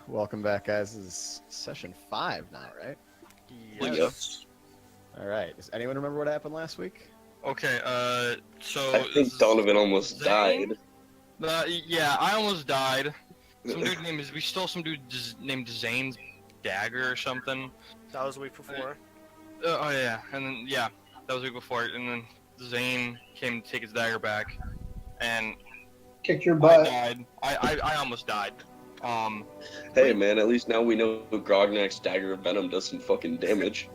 Welcome back, guys. This is session 5 now, right? Yes. All right. Does anyone remember what happened last week? Okay, so... I think Donovan almost Zane? died. Yeah, I almost died. We stole some dude named Zane's dagger or something. That was the week before. Oh yeah, and then, yeah, that was the week before, and then Zane came to take his dagger back, and Kick your I butt. died. I almost died. Hey man, at least now we know Grognak's dagger of venom does some fucking damage.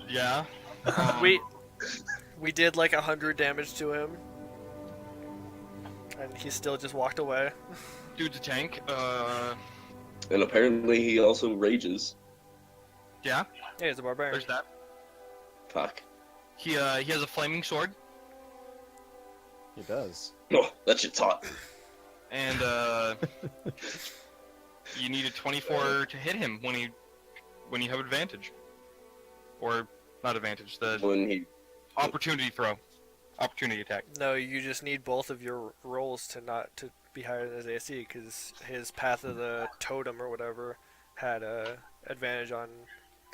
Yeah. We did like 100 damage to him, and he still just walked away. Dude's a tank. And apparently he also rages. Yeah, Yeah, he's a barbarian. there's that. Fuck. He has a flaming sword, He does. Oh, that shit's hot. and you need a 24 to hit him when you have advantage, or not advantage, the When he... opportunity attack. No, you just need both of your rolls to be higher than his AC, because his Path of the Totem or whatever had advantage on.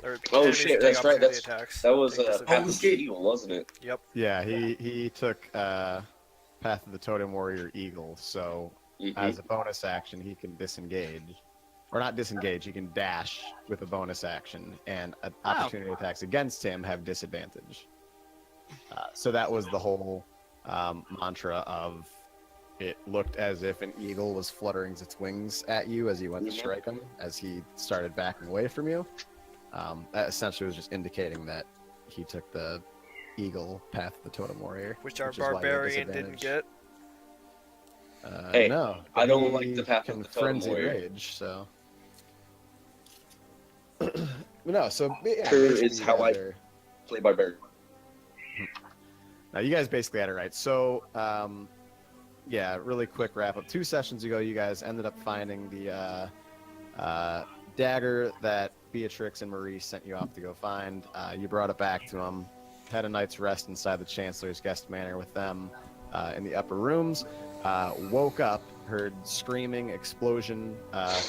Or Oh enemies shit, take that's right, opportunity attacks. That was Take Path disadvantage. of the Eagle, wasn't it? Yep. Yeah, he took Path of the Totem Warrior Eagle, so as a bonus action, he can disengage. Or not disengage, he can dash with a bonus action, and opportunity attacks against him have disadvantage. So that was the whole mantra of it looked as if an eagle was fluttering its wings at you as you went to strike him, as he started backing away from you. That essentially was just indicating that he took the eagle Path of the Totem Warrior. Which our is why he had barbarian didn't disadvantage. get. Hey, no, I don't he like the Path of can the Totem frenzied Warrior. rage, so. No, so yeah, Sure basically is you how guys I- are- Play barbarian. Now you guys basically had it right. So, yeah, really quick wrap up. 2 sessions ago, you guys ended up finding the dagger that Beatrix and Marie sent you off to go find. You brought it back to them. Had a night's rest inside the Chancellor's guest manor with them in the upper rooms. Woke up, heard screaming, explosion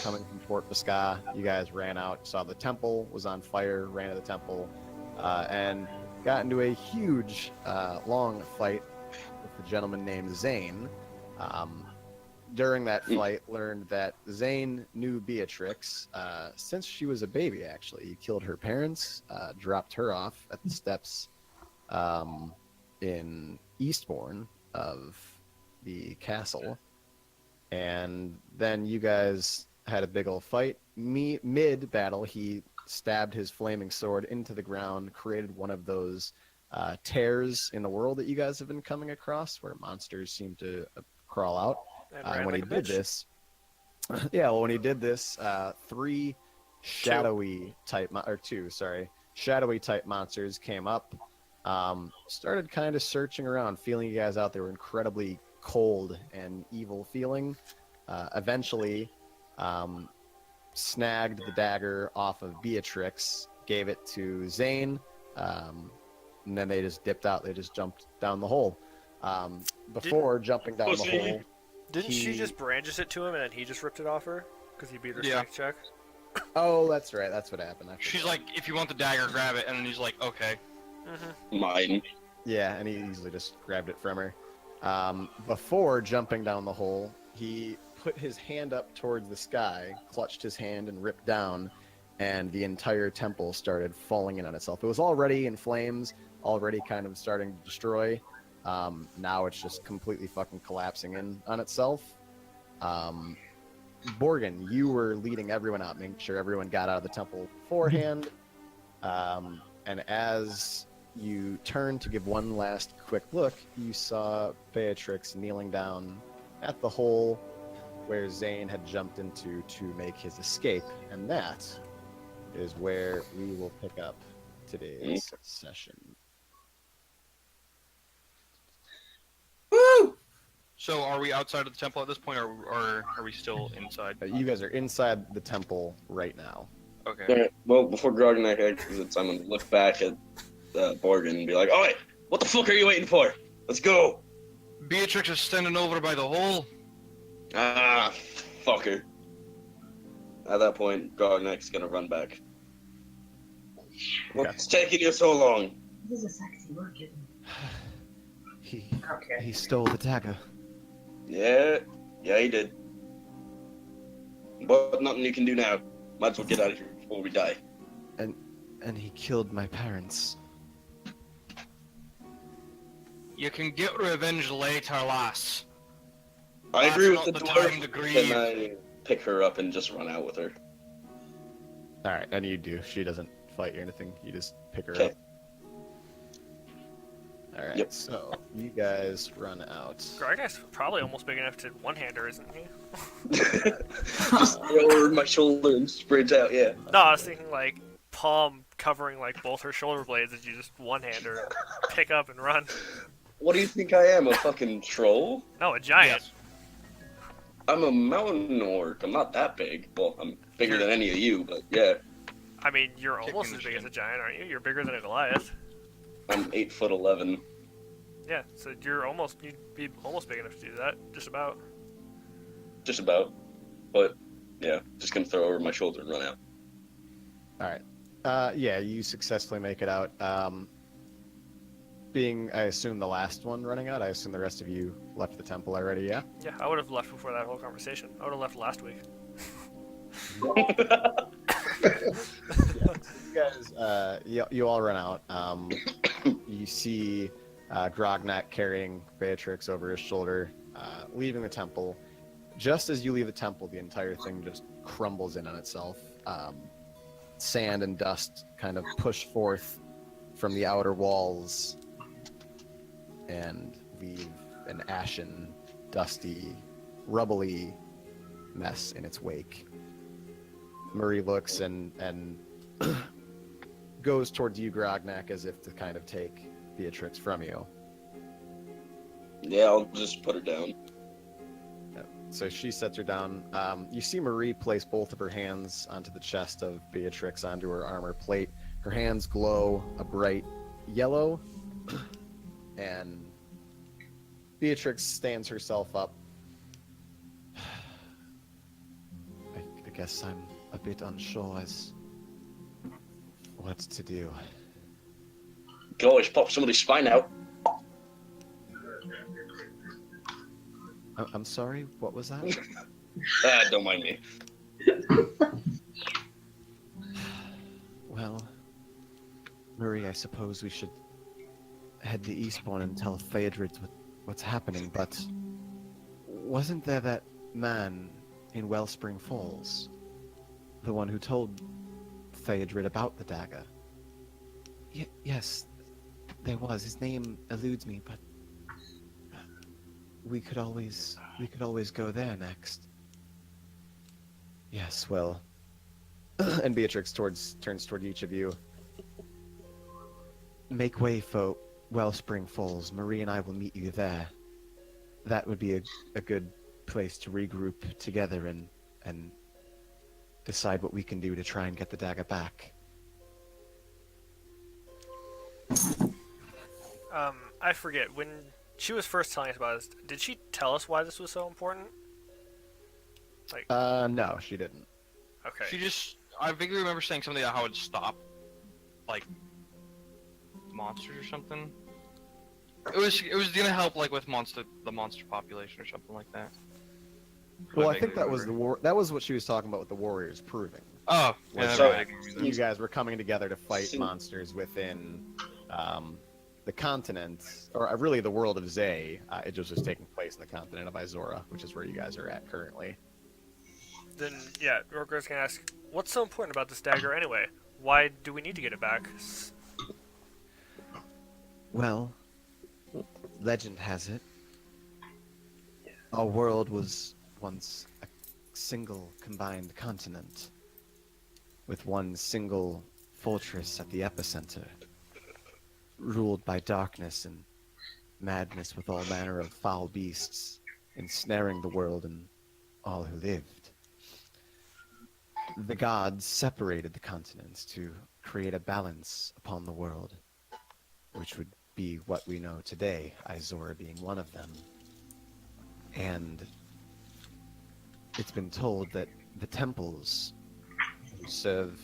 coming from Fort Basca. You guys ran out, saw the temple was on fire, ran to the temple, and got into a huge, long fight with a gentleman named Zane. During that fight, learned that Zane knew Beatrix since she was a baby, actually. He killed her parents, dropped her off at the steps in Eastbourne of the castle. And then you guys had a big old fight. Mid-battle, he stabbed his flaming sword into the ground, created one of those tears in the world that you guys have been coming across, where monsters seem to crawl out. And ran When like he a did bitch. this, yeah, well, when he did this, 3 shadowy type, shadowy type monsters came up, started kind of searching around, feeling you guys out. They were incredibly cold and evil feeling. Eventually, snagged the dagger off of Beatrix, gave it to Zane, and then they just dipped out. They just jumped down the hole. Before jumping down the hole, Didn't she he- just brandish it to him and then he just ripped it off her? Because he beat her Yeah. strength check? oh, that's right. That's what happened. I She's forgot. like, if you want the dagger, grab it, and then he's like, okay. Mm-hmm. Mine. Yeah, and he easily just grabbed it from her. Before jumping down the hole, he put his hand up towards the sky, clutched his hand, and ripped down, and the entire temple started falling in on itself. It was already in flames, already kind of starting to destroy. Now it's just completely fucking collapsing in on itself. Borgen, you were leading everyone out, making sure everyone got out of the temple beforehand. And as you turned to give one last quick look, you saw Beatrix kneeling down at the hole where Zane had jumped into to make his escape. And that is where we will pick up today's session. Woo! So are we outside of the temple at this point, or are we still inside? You guys are inside the temple right now. Okay. Alright, well, before Grognak exits, I'm gonna look back at Borgen and be like, "Oi, what the fuck are you waiting for? Let's go!" Beatrix is standing over by the hole. Ah, fucker. At that point, Garnek's gonna run back. What's taking you so long? This is a sexy working. He Okay. he stole the dagger, Yeah, he did. But nothing you can do now. Might as well get out of here before we die. and he killed my parents. You can get revenge later, lass. I That's agree with not the the time dwarf. to grieve. Can I pick her up and just run out with her? All right, and you do. She doesn't fight you or anything. You just pick her Okay. up. All right. Yep. So you guys run out. Gargak's probably almost big enough to one-hander, isn't he? Just throw her over my shoulder and sprint out. Yeah. No, I was thinking like palm covering like both her shoulder blades as you just one-hander and pick up and run. What do you think I am? A fucking troll? No, a giant. Yes. I'm a mountain orc. I'm not that big. Well, I'm bigger than any of you, but yeah. I mean, you're Kicking almost the as big as shin. a giant, aren't you? You're bigger than a Goliath. I'm 8'11". Yeah, so you'd be almost big enough to do that, just about. Just about. But yeah, just gonna throw over my shoulder and run out. All right. Yeah, you successfully make it out. Being, I assume, the last one running out, I assume the rest of you left the temple already, yeah? Yeah, I would have left before that whole conversation. I would have left last week. You guys, you all run out. You see Grognak carrying Beatrix over his shoulder, leaving the temple. Just as you leave the temple, the entire thing just crumbles in on itself. Sand and dust kind of push forth from the outer walls and leave an ashen, dusty, rubbly mess in its wake. Murray looks and goes towards you, Grognak, as if to kind of take Beatrix from you. Yeah, I'll just put her down. So she sets her down. You see Marie place both of her hands onto the chest of Beatrix, onto her armor plate. Her hands glow a bright yellow, and Beatrix stands herself up. I guess I'm a bit unsure as what to do. Can always pop somebody's spine out. I'm sorry, what was that? Don't mind me. Well, Marie, I suppose we should head to Eastbourne and tell Theodred what's happening, but wasn't there that man in Wellspring Falls? The one who told Theodred about the dagger? Yes, there was. His name eludes me, but we could always go there next. Yes, well, and Beatrix turns toward each of you. Make way for Wellspring Falls. Marie and I will meet you there. That would be a good place to regroup together and decide what we can do to try and get the dagger back. I forget, when she was first telling us about this, did she tell us why this was so important? No, she didn't. Okay. She just, I vaguely remember saying something about how it would stop, like, monsters or something. It was gonna help, like, with the monster population or something like that. Well, I vaguely think that was remember. that was what she was talking about with the warriors proving. Oh, Was yeah, so- that that makes you guys were coming together to fight See- monsters within the continent, or really the world of Zay. It just was taking place in the continent of Izora, which is where you guys are at currently. Then, yeah, Rorger's gonna ask, what's so important about this dagger anyway? Why do we need to get it back? Well, legend has it, our world was once a single combined continent, with one single fortress at the epicenter, ruled by darkness and madness, with all manner of foul beasts ensnaring the world and all who lived. The gods separated the continents to create a balance upon the world, which would be what we know today, Izora being one of them. And it's been told that the temples serve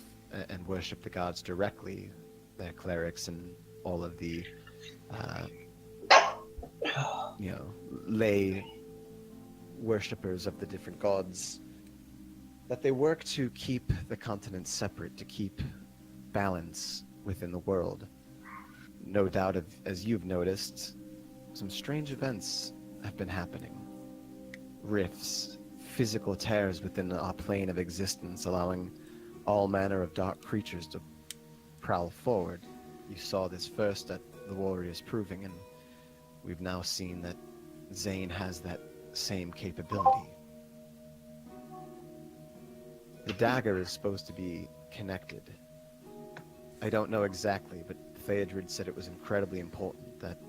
and worship the gods directly, their clerics and all of the, uh, lay worshippers of the different gods, that they work to keep the continent separate, to keep balance within the world. No doubt, as you've noticed, some strange events have been happening. Rifts, physical tears within our plane of existence, allowing all manner of dark creatures to prowl forward. You saw this first at the Warrior's Proving, and we've now seen that Zane has that same capability. The dagger is supposed to be connected. I don't know exactly, but Theodred said it was incredibly important, that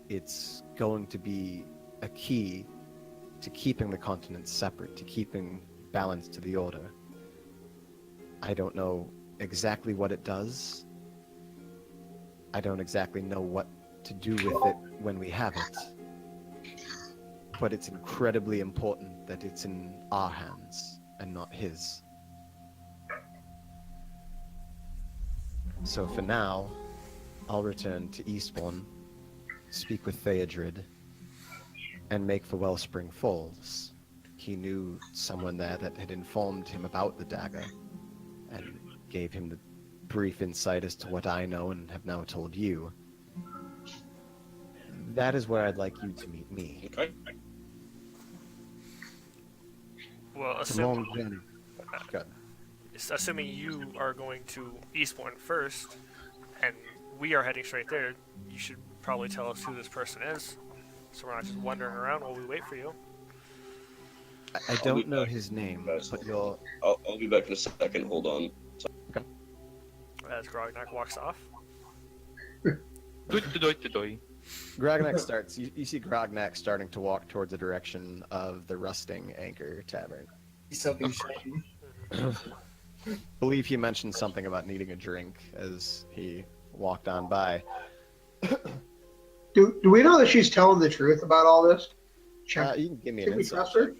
it's going to be a key to keeping the continent separate, to keeping balance to the order. I don't know exactly what it does. I don't exactly know what to do with it when we have it. But it's incredibly important that it's in our hands and not his. So for now, I'll return to Eastbourne, speak with Theodred, and make for Wellspring Falls. He knew someone there that had informed him about the dagger, and gave him the brief insight as to what I know and have now told you. That is where I'd like you to meet me. Okay. Well, It's a long journey. Good. assuming you are going to Eastbourne first, and we are heading straight there, you should probably tell us who this person is, so we're not just wandering around while we wait for you. I don't know his name, but you'll... I'll be back in a second. Hold on. As Grognak walks off. Grognak starts. You see Grognak starting to walk towards the direction of the Rusting Anchor Tavern. Something shiny. Believe he mentioned something about needing a drink as he walked on by. Do we know that she's telling the truth about all this? Check. You can give me an Should we insight trust check. her?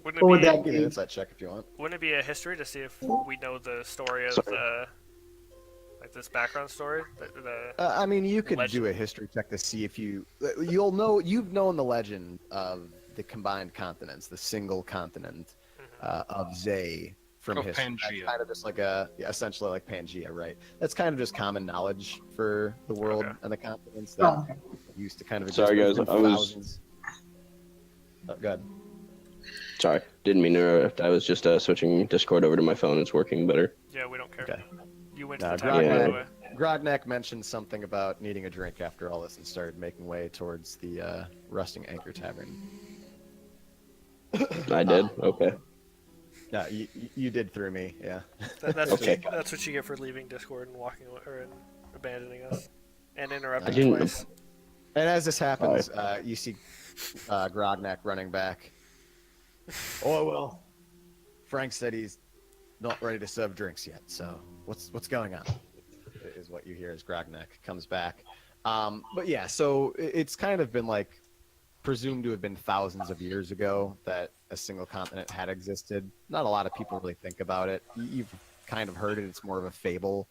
Wouldn't What it would be, that Give me an be? insight check if you want. wouldn't it be a history to see if we know the story of the, like this background story? I mean, you could Legend. do a history check to see if you'll know. You've known the legend of the combined continents, the single continent of Zay from Of history. That's Pangea. kind of just like essentially like Pangea, right? That's kind of just common knowledge for the world Okay. and the continents that Oh, okay. used to kind of Sorry, exist guys, for I was- thousands. Oh, go ahead. Sorry, didn't mean to interrupt. I was just switching Discord over to my phone. It's working better. Yeah, we don't care. Okay. You went Nah, to the tavern, by the way. Grognak mentioned something about needing a drink after all this and started making way towards the Rusting Anchor Tavern. I did. Okay. Yeah, you did through me, yeah. That's Okay. that's what you get for leaving Discord and walking away, or abandoning us, and I interrupting didn't- twice. And as this happens, you see Grognak running back. Oh, well, Frank said he's not ready to serve drinks yet, so what's going on? Is what you hear as Grognak comes back. But yeah, so it's kind of been like presumed to have been thousands of years ago that a single continent had existed. Not a lot of people really think about it. You've kind of heard it. It's more of a fable.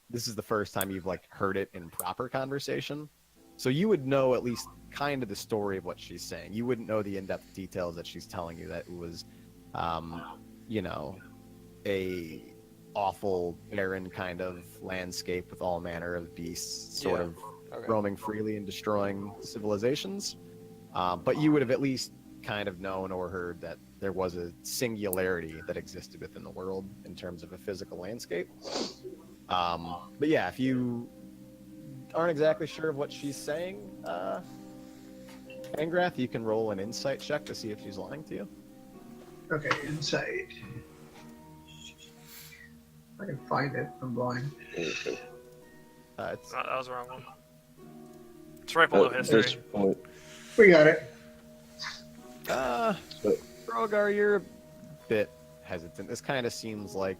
This is the first time you've like heard it in proper conversation. So you would know at least kind of the story of what she's saying. You wouldn't know the in-depth details that she's telling you, that it was, a awful, barren kind of landscape with all manner of beasts sort Yeah. of Okay. roaming freely and destroying civilizations. But you would have at least kind of known or heard that there was a singularity that existed within the world in terms of a physical landscape. But yeah, if you aren't exactly sure of what she's saying, Angrath, you can roll an insight check to see if she's lying to you. Okay, insight. I can find it. I'm blind. Okay. It's, That was the wrong one. It's right below At this history. point, We got it. Rogar, you're a bit hesitant. This kind of seems like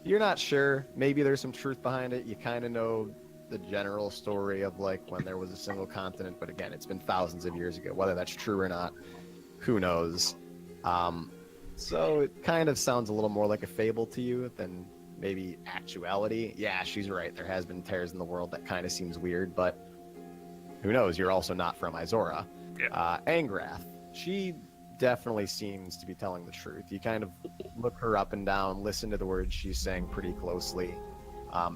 you're not sure. Maybe there's some truth behind it. You kind of know the general story of like when there was a single continent, but again, it's been thousands of years ago. Whether that's true or not, who knows? So it kind of sounds a little more like a fable to you than maybe actuality. Yeah, she's right. There has been tears in the world. That kind of seems weird, but who knows? You're also not from Izora. Yeah. Angrath, she definitely seems to be telling the truth. You kind of look her up and down, listen to the words she's saying pretty closely.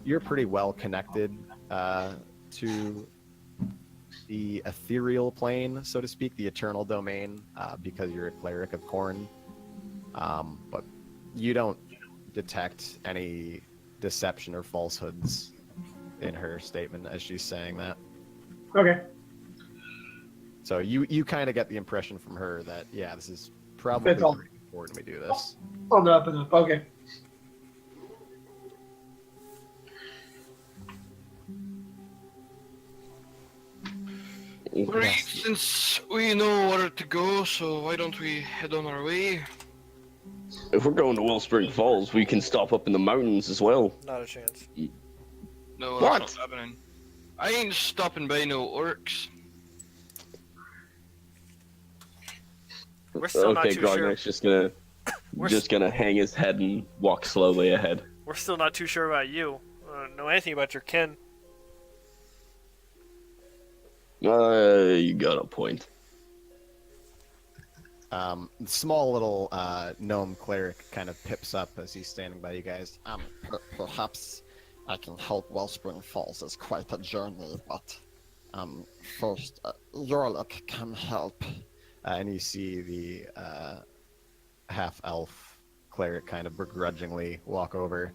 You're pretty well connected to the ethereal plane, so to speak, the eternal domain, because you're a cleric of Khorne. But you don't detect any deception or falsehoods in her statement as she's saying that. Okay. So you kind of get the impression from her that, yeah, this is probably It's all- pretty important we do this. On the up and up. Okay. Right, since we know where to go, so why don't we head on our way? If we're going to Wellspring Falls, we can stop up in the mountains as well. Not a chance. No, What? that's not happening. I ain't stopping by no orcs. We're still not Okay, too sure. Grognar's just gonna hang his head and walk slowly ahead. We're still not too sure about you. Know anything about your kin? You got a point. Small little gnome cleric kind of pips up as he's standing by you guys. Perhaps I can help. Wellspring Falls is quite a journey, but first, Yorlik can help. And you see the half-elf cleric kind of begrudgingly walk over.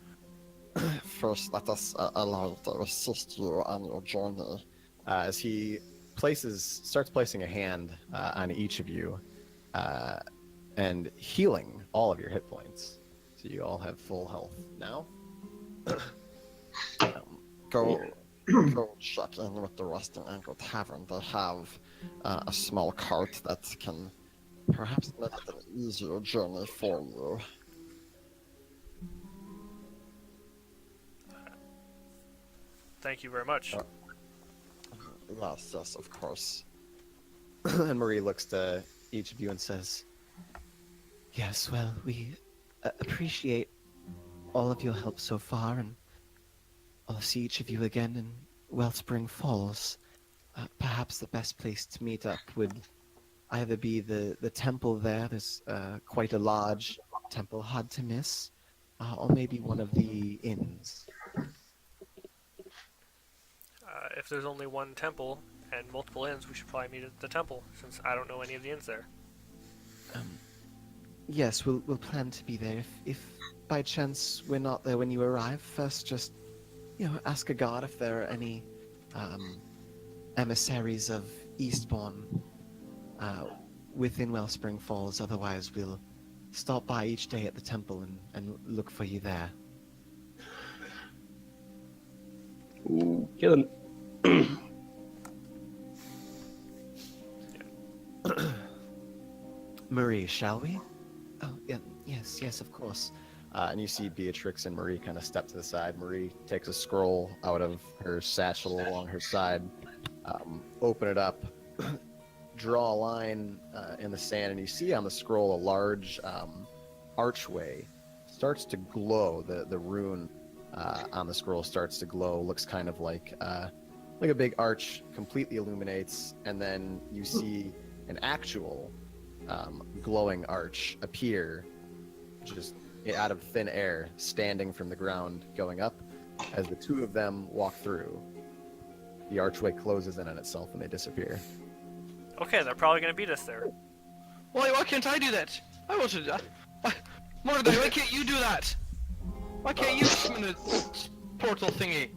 First, let us allow to assist you on your journey. As he starts placing a hand on each of you, and healing all of your hit points. So you all have full health now. Go check in with the Resting Ankle Tavern. They have a small cart that can perhaps make it an easier journey for you. Thank you very much. Yes, of course. And Marie looks to each of you and says, "Yes, well, we appreciate all of your help so far, and I'll see each of you again in Wellspring Falls. Perhaps the best place to meet up would either be the temple there. There's quite a large temple, hard to miss, or maybe one of the inns." If there's only one temple and multiple inns, we should probably meet at the temple, since I don't know any of the inns there. Yes, we'll plan to be there. If by chance we're not there when you arrive, first just, ask a guard if there are any emissaries of Eastbourne within Wellspring Falls. Otherwise, we'll stop by each day at the temple and look for you there. Ooh, killing. Marie, shall we? Oh, yeah, yes, of course. And you see Beatrix and Marie kind of step to the side. Marie takes a scroll out of her satchel along her side, open it up, draw a line in the sand, and you see on the scroll a large archway starts to glow. The rune on the scroll starts to glow. Looks kind of like a big arch, completely illuminates, and then you see an actual glowing arch appear just out of thin air, standing from the ground, going up. As the two of them walk through, the archway closes in on itself and they disappear. Okay, they're probably gonna beat us there. Why can't I do that? I want to. Mordecai, why can't you do that? Why can't you summon a portal thingy?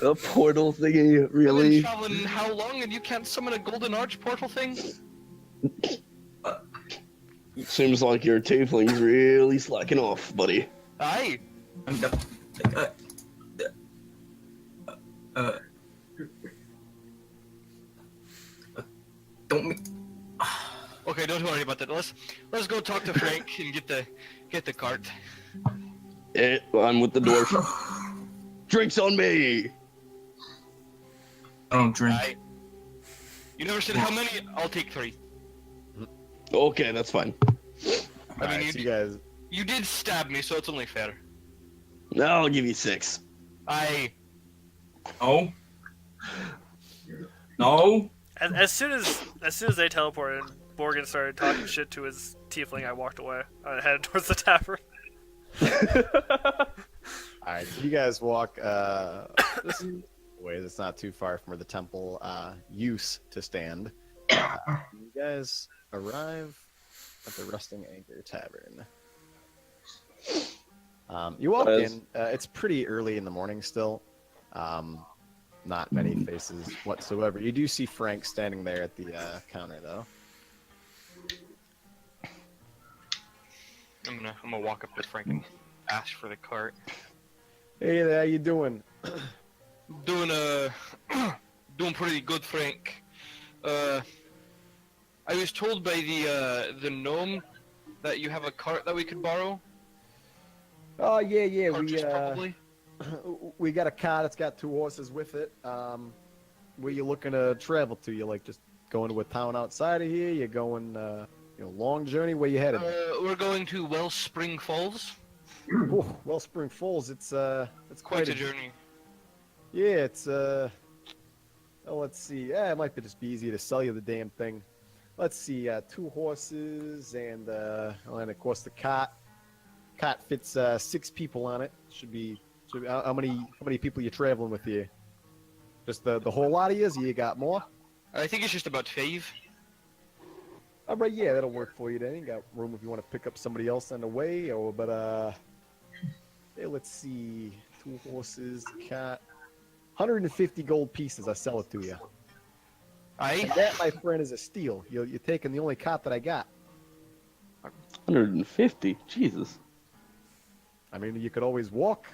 A portal thingy, I've been really? traveling how long and you can't summon a golden arch portal thing? Seems like your tiefling's really slacking off, buddy. Aye. Okay, don't worry about that. Let's go talk to Frank and get the cart. I'm with the dwarf. Drinks on me! I don't drink. Aye. You never said how many. I'll take 3. Okay, that's fine. I mean, Alright, so you guys. you did stab me, so it's only fair. I'll give you 6. No. No. As soon as they teleported, and Morgan started talking shit to his tiefling, I walked away. I headed towards the tavern. Alright, so you guys walk this way that's not too far from where the temple used to stand. You guys arrive at the Rusting Anchor Tavern. You walk in, it's pretty early in the morning still. Not many faces whatsoever. You do see Frank standing there at the counter though. I'm gonna walk up to Frank and ask for the cart. Hey there, how you doing? Doing doing pretty good, Frank. I was told by the gnome that you have a cart that we could borrow. Oh yeah, Purchase, probably. we got a car that's got 2 horses with it. Where you looking to travel to? You like just going to a town outside of here? You going long journey? Where you headed? We're going to Wellspring Falls. Ooh, Wellspring Falls. It's Quite a journey. Yeah, it's let's see. Yeah, it might just be easy to sell you the damn thing. Let's see. 2 horses and of course the cart. Cart fits 6 people on it. Should be how many people you traveling with here? Just the whole lot of you? You got more? I think it's just about 5. All right, yeah, that'll work for you then. You got room if you want to pick up somebody else on the way, hey, let's see. 2 horses, cat. 150 gold pieces, I sell it to you. And that, my friend, is a steal. You're taking the only cot that I got. 150? Jesus. I mean, you could always walk.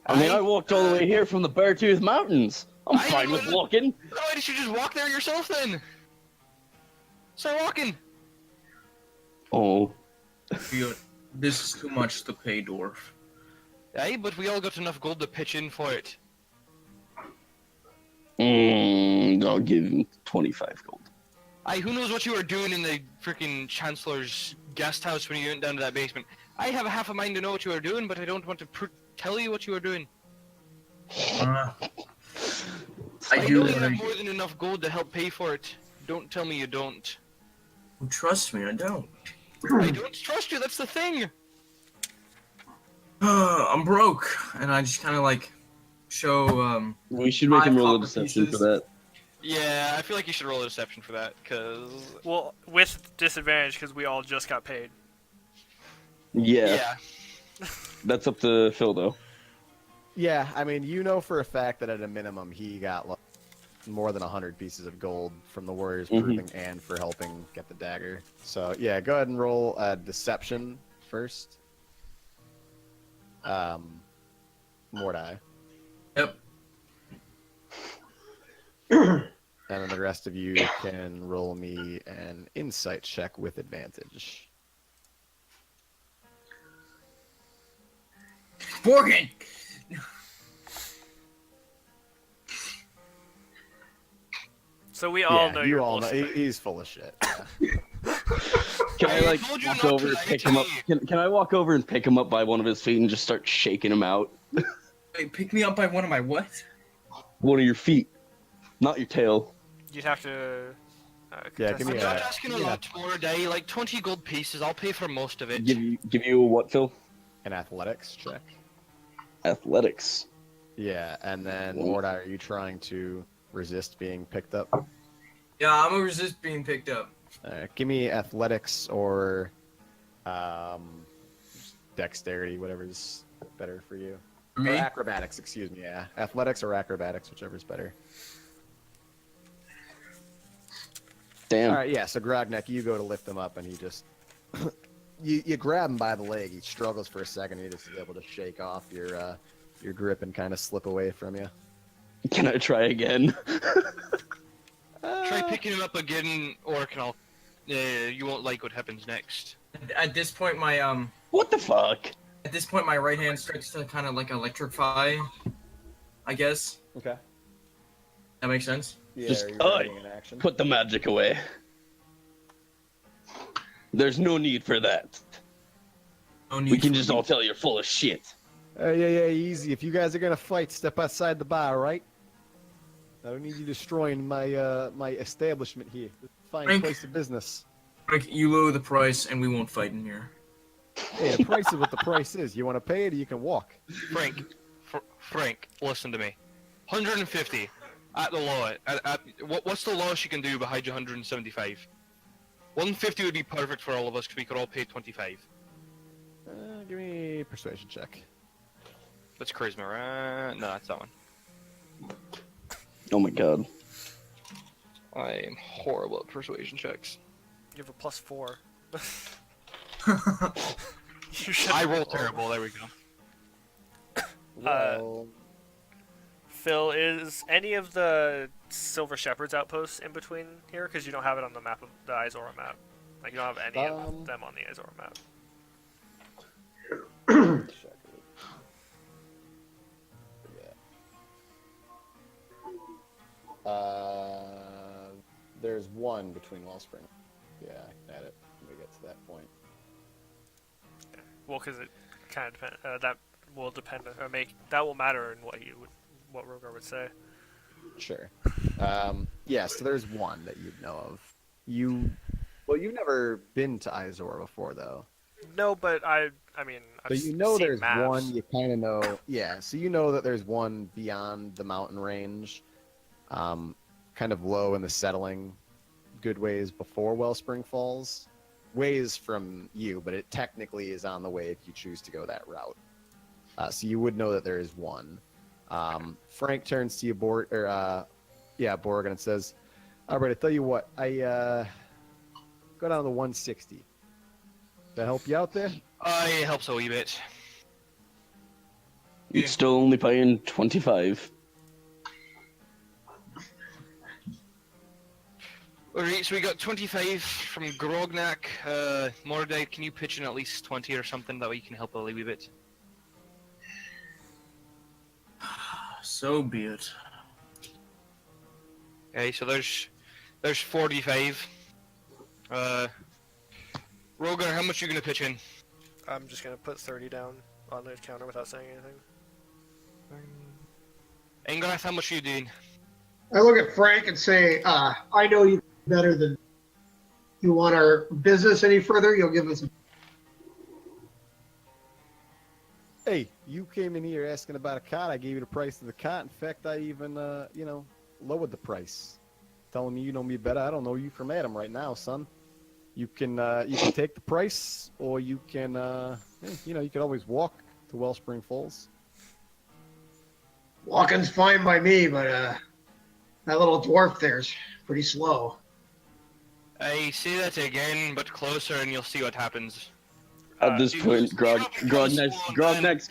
I walked all the way here from the Beartooth Mountains. I'm fine with walking. Why did you just walk there yourself then? Start walking. Oh. This is too much to pay, dwarf. Aye, but we all got enough gold to pitch in for it. I'll give him 25 gold. Aye, who knows what you were doing in the freaking Chancellor's guest house when you went down to that basement? I have a half a mind to know what you were doing, but I don't want to tell you what you were doing. I I do. know you have more than enough gold to help pay for it. Don't tell me you don't. Trust me, I don't. I don't trust you, that's the thing! I'm broke, and I just kind of like show. We should make him 5 roll a copper deception pieces. for that. Yeah, I feel like you should roll a deception for that, cause... Well, with disadvantage because we all just got paid. Yeah, that's up to Phil though. Yeah, I mean, you know for a fact that at a minimum he got more than 100 pieces of gold from the warriors proving and for helping get the dagger. So yeah, go ahead and roll deception first. Mordai. Yep. And then the rest of you can roll me an insight check with advantage. Morgan. So we all Yeah, know you you're all know bullshitting. He's full of shit. Yeah. Can I like told you walk not over, to pick him up? lie. Can I walk over and pick him up by one of his feet and just start shaking him out? Wait, pick me up by one of my what? One of your feet, not your tail. You'd have to. Yeah, contest give me I'm it. not asking a lot more a day, like 20 gold pieces, I'll pay for most of it. Give you a what, Phil? An athletics check. Athletics. Yeah, and then Mordai, are you trying to resist being picked up? Yeah, I'm gonna resist being picked up. Give me athletics or dexterity, whatever's better for you. Or Me? acrobatics, excuse me. Yeah, athletics or acrobatics, whichever's better. Damn. All right, yeah. So Grognek, you go to lift him up, and he just you grab him by the leg. He struggles for a second. He just is able to shake off your grip and kind of slip away from you. Can I try again? Try picking him up again, or you won't like what happens next. At this point, my What the fuck? At this point, my right hand starts to kind of like electrify, I guess. Okay. That makes sense. Yeah, Just- are you oh, readying an action? Put the magic away. There's no need for that. No need We can for just you. all tell you're full of shit. Yeah, easy. If you guys are gonna fight, step outside the bar, right? I don't need you destroying my my establishment here. Fine Frank. place of business. Frank, you lower the price, and we won't fight in here. Hey, the price is what the price is. You want to pay it, or you can walk. Frank, Frank, listen to me. 150 at the law. What's the lowest you can do behind you? 175. 150 would be perfect for all of us because we could all pay 25. Give me a persuasion check. That's charisma, right? No, that's that one. Oh my god. I am horrible at persuasion checks. You have a +4. You should. I roll terrible. There we go. Well, Phil, is any of the Silver Shepherd's outposts in between here? Because you don't have it on the map of the Izora map. Like you don't have any of them on the Izora map. There's one between Wellspring. Yeah, I can add it when we get to that point. Well, because it kind of depend. That will depend. That will matter in what Rogar would say. Sure. Yeah, so there's one that you'd know of. Well, you've never been to Izora before, though. No, but I mean, I've But you know seen there's maps. one, you kind of know. Yeah, so you know that there's one beyond the mountain range, kind of low in the settling, good ways before Wellspring Falls. Ways from you, but it technically is on the way if you choose to go that route. So you would know that there is one. Frank turns to you, Borg, and says, "All right, I tell you what, I go down to 160. That help you out there?" It helps a wee bit. You're still only paying 25. Alright, so we got 25 from Grognak. Mordai, can you pitch in at least 20 or something? That way you can help a wee bit. So be it. Okay, so there's 45. Rogar, how much are you gonna pitch in? I'm just gonna put 30 down on the counter without saying anything. Engrath, how much are you doing? I look at Frank and say, I know you better than you want our business any further. You'll give us. Hey, you came in here asking about a cot. I gave you the price of the cot. In fact, I even, lowered the price. Telling me you know me better. I don't know you from Adam right now, son. You can take the price, or you can, you can always walk to Wellspring Falls. Walking's fine by me, but that little dwarf there's pretty slow. I say that again, but closer, and you'll see what happens. At this point, Grognek's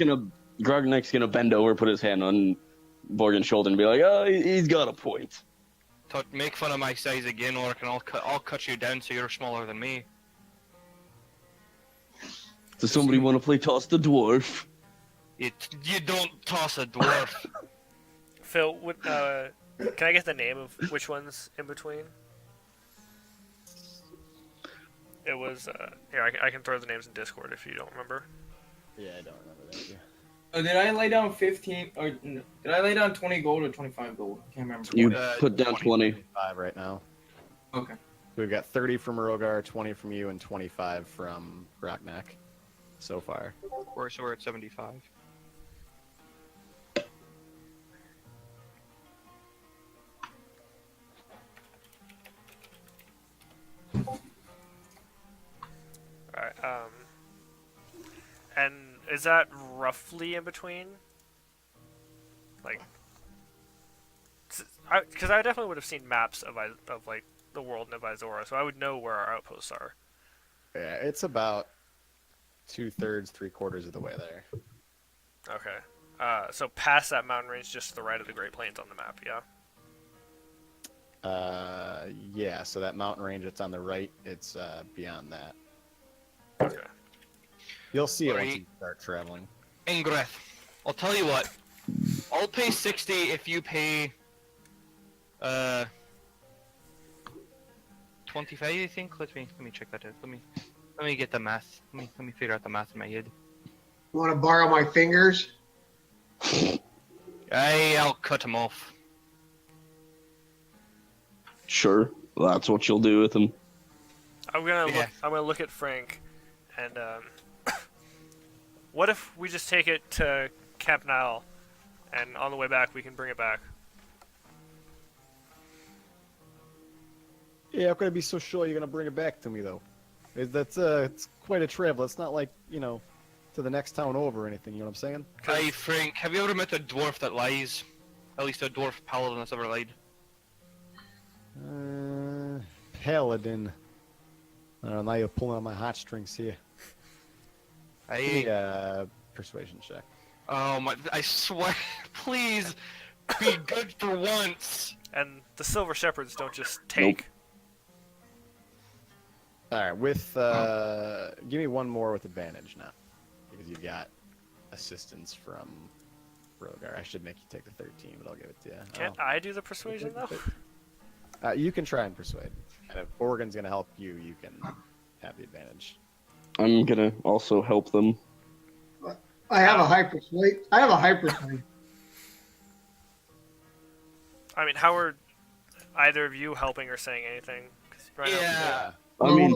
gonna bend over, put his hand on Borgen's shoulder, and be like, "Oh, he's got a point." Make fun of my size again, or I'll cut you down so you're smaller than me. Does somebody want to play toss the dwarf? You don't toss a dwarf. Phil, can I get the name of which one's in between? It was here. I can throw the names in Discord if you don't remember. Yeah, I don't remember that. Yeah. Oh, did I lay down 15 or did I lay down 20 gold or 25 gold? I can't remember. You Uh, put down 20. 25 right now. Okay. We've got 30 from Rogar, 20 from you, and 25 from Grognak so far. So we're at 75. Alright, and is that roughly in between? Like, because I definitely would have seen maps of like the world of Izora, so I would know where our outposts are. Yeah, it's about 2/3, 3/4 of the way there. Okay. So past that mountain range, just to the right of the Great Plains on the map, yeah? Yeah, so that mountain range that's on the right, it's beyond that. Okay. You'll see it once Right. you start traveling. Ingreth, I'll tell you what. I'll pay 60 if you pay 25, I think. Let me check that out. Let me get the math. Let me figure out the math in my head. You want to borrow my fingers? I'll cut him off. Sure, that's what you'll do with him. I'm gonna Yeah. look at Frank, and what if we just take it to Camp Nile, and on the way back we can bring it back. Yeah, how can I be so sure you're gonna bring it back to me though? It's quite a travel. It's not like, you know, to the next town over or anything. You know what I'm saying? Hey Frank, have you ever met a dwarf that lies? At least a dwarf paladin that's ever lied. Paladin. I don't know. Now you're pulling on my heartstrings here. Give me Hey. a persuasion check. Oh my! I swear, please be good for once. And the Silver Shepherds don't just take. All right, with give me one more with advantage now, because you got assistance from Rogar. I should make you take the 13, but I'll give it to you. Can't I do the persuasion though? You can try and persuade, and if Oregon's gonna help you, you can have the advantage. I'm gonna also help them. I have a high persuade. I have a high persuade. I mean, how are either of you helping or saying anything? 'Cause right now- Yeah. I mean,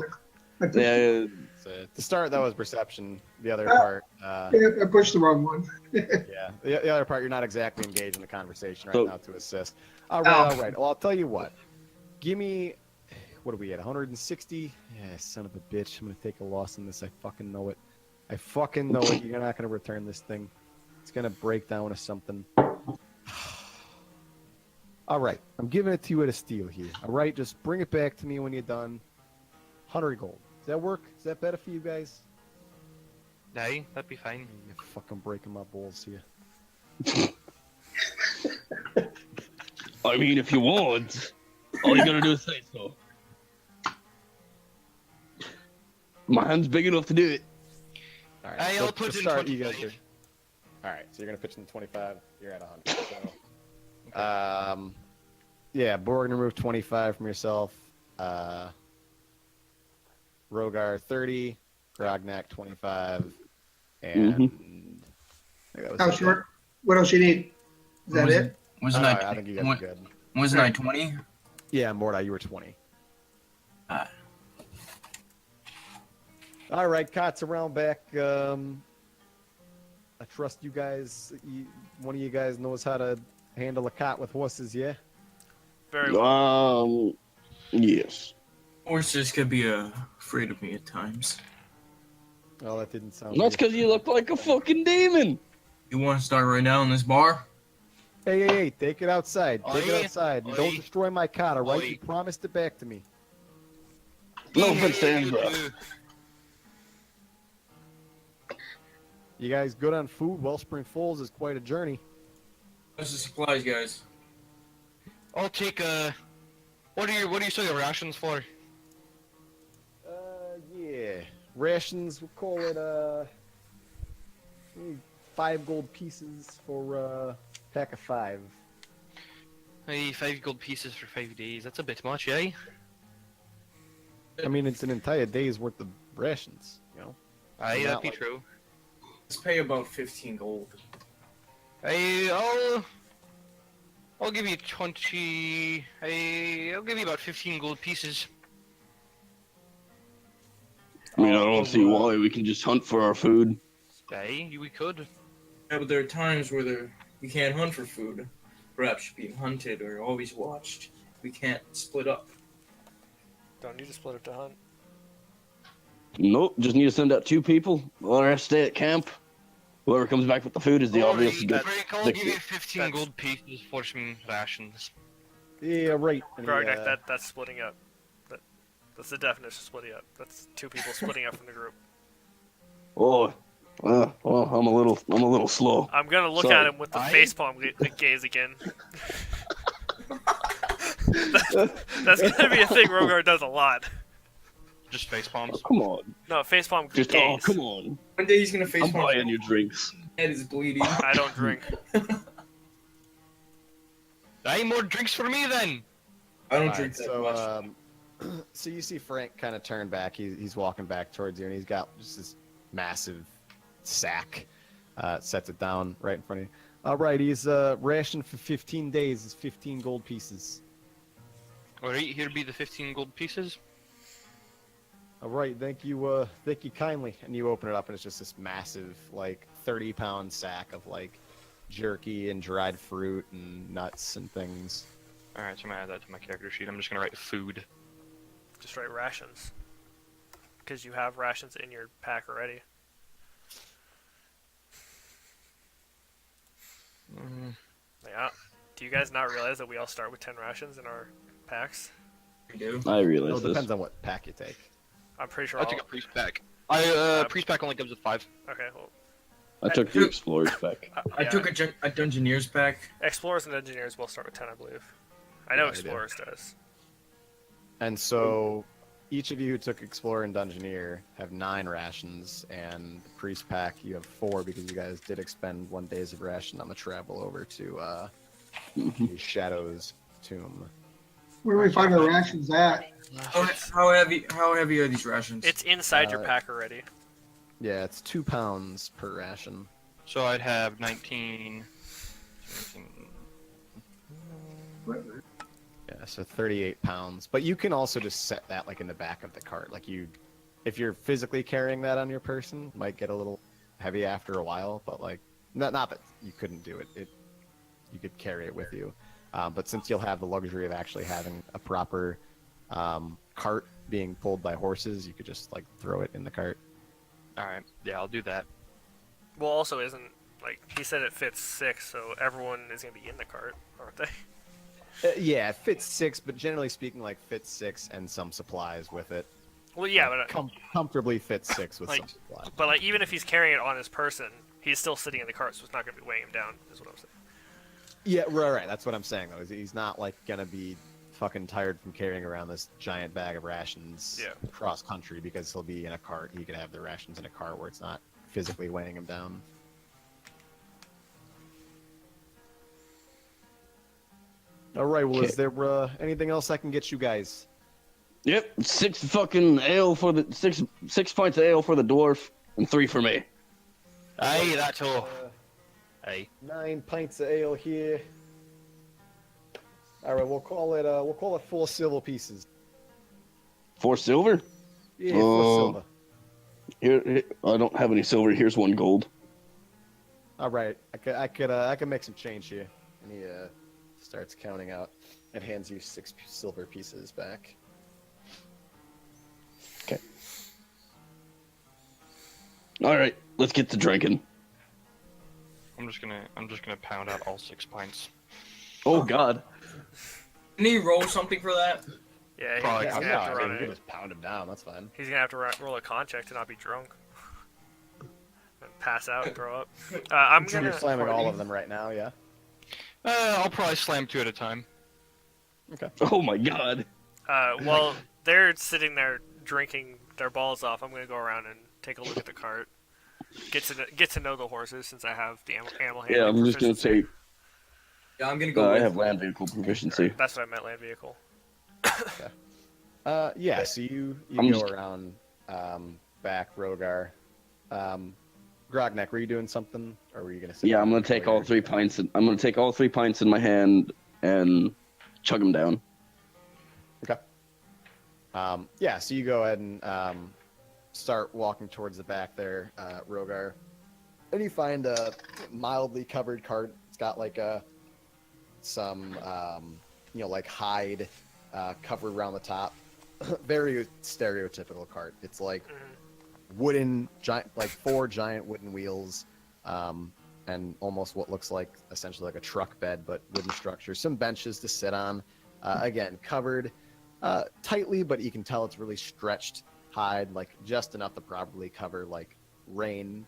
I pushed, yeah, So to start, that was perception. The other Ah. part, I pushed the wrong one. yeah, the other part, you're not exactly engaged in the conversation right So- now to assist. All Oh. right. Well, I'll tell you what. Give me, what are we at? 160? Yeah, son of a bitch. I'm gonna take a loss in this. I fucking know it. I fucking know it. You're not gonna return this thing. It's gonna break down to something. All right, I'm giving it to you at a steal here. All right, just bring it back to me when you're done. 100 gold. Does that work? Is that better for you guys? Hey, that'd be fine. You're fucking breaking my balls here. I mean, if you want, all you gotta do is say so. My hand's big enough to do it. All right, Hey, so I'll put to in start, you guys 25. are. All right, so you're gonna pitch in 25. You're at 100. So, yeah, Borg remove 25 from yourself. Rogar 30, Grognak 25, and I think that was How it. short? What else you need? Is that it? Wasn't Oh, I? I think you guys are good. Wasn't I 20? Yeah, Mordai, you were 20. Ah. All right, Cots around back. I trust you guys. One of you guys knows how to handle a cot with horses, yeah? Very well. Yes. Horses could be afraid of me at times. Oh, that didn't sound That's good. because you look like a fucking demon. You want to start right now in this bar? Hey, take it outside. Take Oi. it outside. And Oi. don't destroy my cot, all right? Oi. You promised it back to me. No offense to Yeah, him, bro. you do. You guys good on food? Wellspring Falls is quite a journey. What's the supplies, guys? I'll take What are you selling rations for? Yeah. Rations, we'll call it, 5 gold pieces for a pack of 5. Hey, 5 gold pieces for 5 days. That's a bit much, eh? I mean, it's an entire day's worth of rations, you know? Aye, Not that'd be like- true. Let's pay about 15 gold. Hey, I'll give you 20. Hey, I'll give you about 15 gold pieces. I mean, I don't see why. We can just hunt for our food. Aye, we could. Yeah, but there are times where we can't hunt for food. Perhaps being hunted or always watched. We can't split up. Don't need to split up to hunt. Nope, just need to send out 2 people. The rest stay at camp. Whoever comes back with the food is the obvious Alright, good. Frank, I'll the- give you 15 that's- gold pieces for some rations. Yeah, right. And he, Grognak, that's splitting up. That's the definition of splitting up. That's 2 people splitting up from the group. Oh, well, I'm a little slow. I'm gonna look Sorry. at him with the facepalm gaze again. That's gonna be a thing Rogar does a lot. Just face palms. Come on, No, facepalm just gaze. come on. One day he's gonna face I'm my buying you drinks. head is bleeding. I don't drink. Hey, more drinks for me then. I don't All drink right, that much. so you see Frank kind of turn back. He's walking back towards you, and he's got just this massive sack. Sets it down right in front of you. All right, he's rationed for 15 days. It's 15 gold pieces. All right, here be the 15 gold pieces. All right, thank you kindly. And you open it up, and it's just this massive, like 30-pound sack of like jerky and dried fruit and nuts and things. All right, so I'm gonna add that to my character sheet. I'm just gonna write food. Just write rations. Because you have rations in your pack already. Yeah. Do you guys not realize that we all start with 10 rations in our packs? We do. I Well, realize it this. depends on what pack you take. I'm pretty sure I all... took a priest pack. Priest pack only comes with 5. Okay, well... I took the explorer's pack. I yeah. took a Dungeoneer's pack. Explorers and Engineers will start with 10, I believe. I know Yeah, they do. Explorers does. And so, each of you who took Explorer and Dungeoneer have 9 rations, and the Priest Pack you have 4 because you guys did expend 1 day's of ration on the travel over to the Shadow's tomb. Where do we find our rations at? How heavy are these rations? It's inside your Uh, pack already. Yeah, it's 2 pounds per ration. So I'd have 19. Yeah, so 38 pounds. But you can also just set that like in the back of the cart. Like if you're physically carrying that on your person, might get a little heavy after a while. But like, not that you couldn't do it. You could carry it with you. But since you'll have the luxury of actually having a proper cart being pulled by horses, you could just like throw it in the cart. All right, yeah, I'll do that. Well, also isn't... Like, he said it fits 6, so everyone is going to be in the cart, aren't they? Yeah, it fits 6, but generally speaking, like fits 6 and some supplies with it. Well, yeah, Like, but... comfortably fits 6 with Like, some supplies. But, like, even if he's carrying it on his person, he's still sitting in the cart, so it's not going to be weighing him down, is what I'm saying. Yeah, right. That's what I'm saying though. He's not like gonna be fucking tired from carrying around this giant bag of rations across country because he'll be in a cart. He could have the rations in a cart where it's not physically weighing him down. All right. Well, is there anything else I can get you guys? Yep, 6 fucking ale for the 6 pints of ale for the dwarf and 3 for me. Hey, that too. Hey. 9 pints of ale here. All right. We'll call it 4 silver pieces. 4 silver? Yeah, 4 silver. Here, I don't have any silver. Here's 1 gold. All right, I could make some change here. And he starts counting out and hands you 6 silver pieces back. Okay. All right, let's get to drinking. I'm just gonna pound out all 6 pints. Oh God. Can he roll something for that? Yeah, Probably he's Yeah, going to have to no, I run mean, you it. can just pound him down. That's fine. He's going to have to roll a con check to not be drunk. And pass out and throw up. I'm So going you're to... slamming all of them right now, yeah? I'll probably slam 2 at a time. Okay. Oh my God. While they're sitting there drinking their balls off, I'm going to go around and take a look at the cart. Get to know the horses since I have the animal handling. Yeah, I'm just gonna proficiency. say Yeah, I'm gonna go. I with have land vehicle proficiency. That's what I meant, land vehicle. Yeah, so you I'm go just- around back, Rogar. Grognek, were you doing something? Or were you going to sit Yeah, I'm down gonna take before all 3 pints. I'm gonna take all 3 pints in my hand and chug them down. Okay. Yeah, so you go ahead and start walking towards the back there, Rogar. And you find a mildly covered cart. It's got like some like hide covered around the top. Very stereotypical cart. It's like wooden, giant, like 4 giant wooden wheels, and almost what looks like essentially like a truck bed, but wooden structure. Some benches to sit on. Again, covered tightly, but you can tell it's really stretched hide, like just enough to probably cover like rain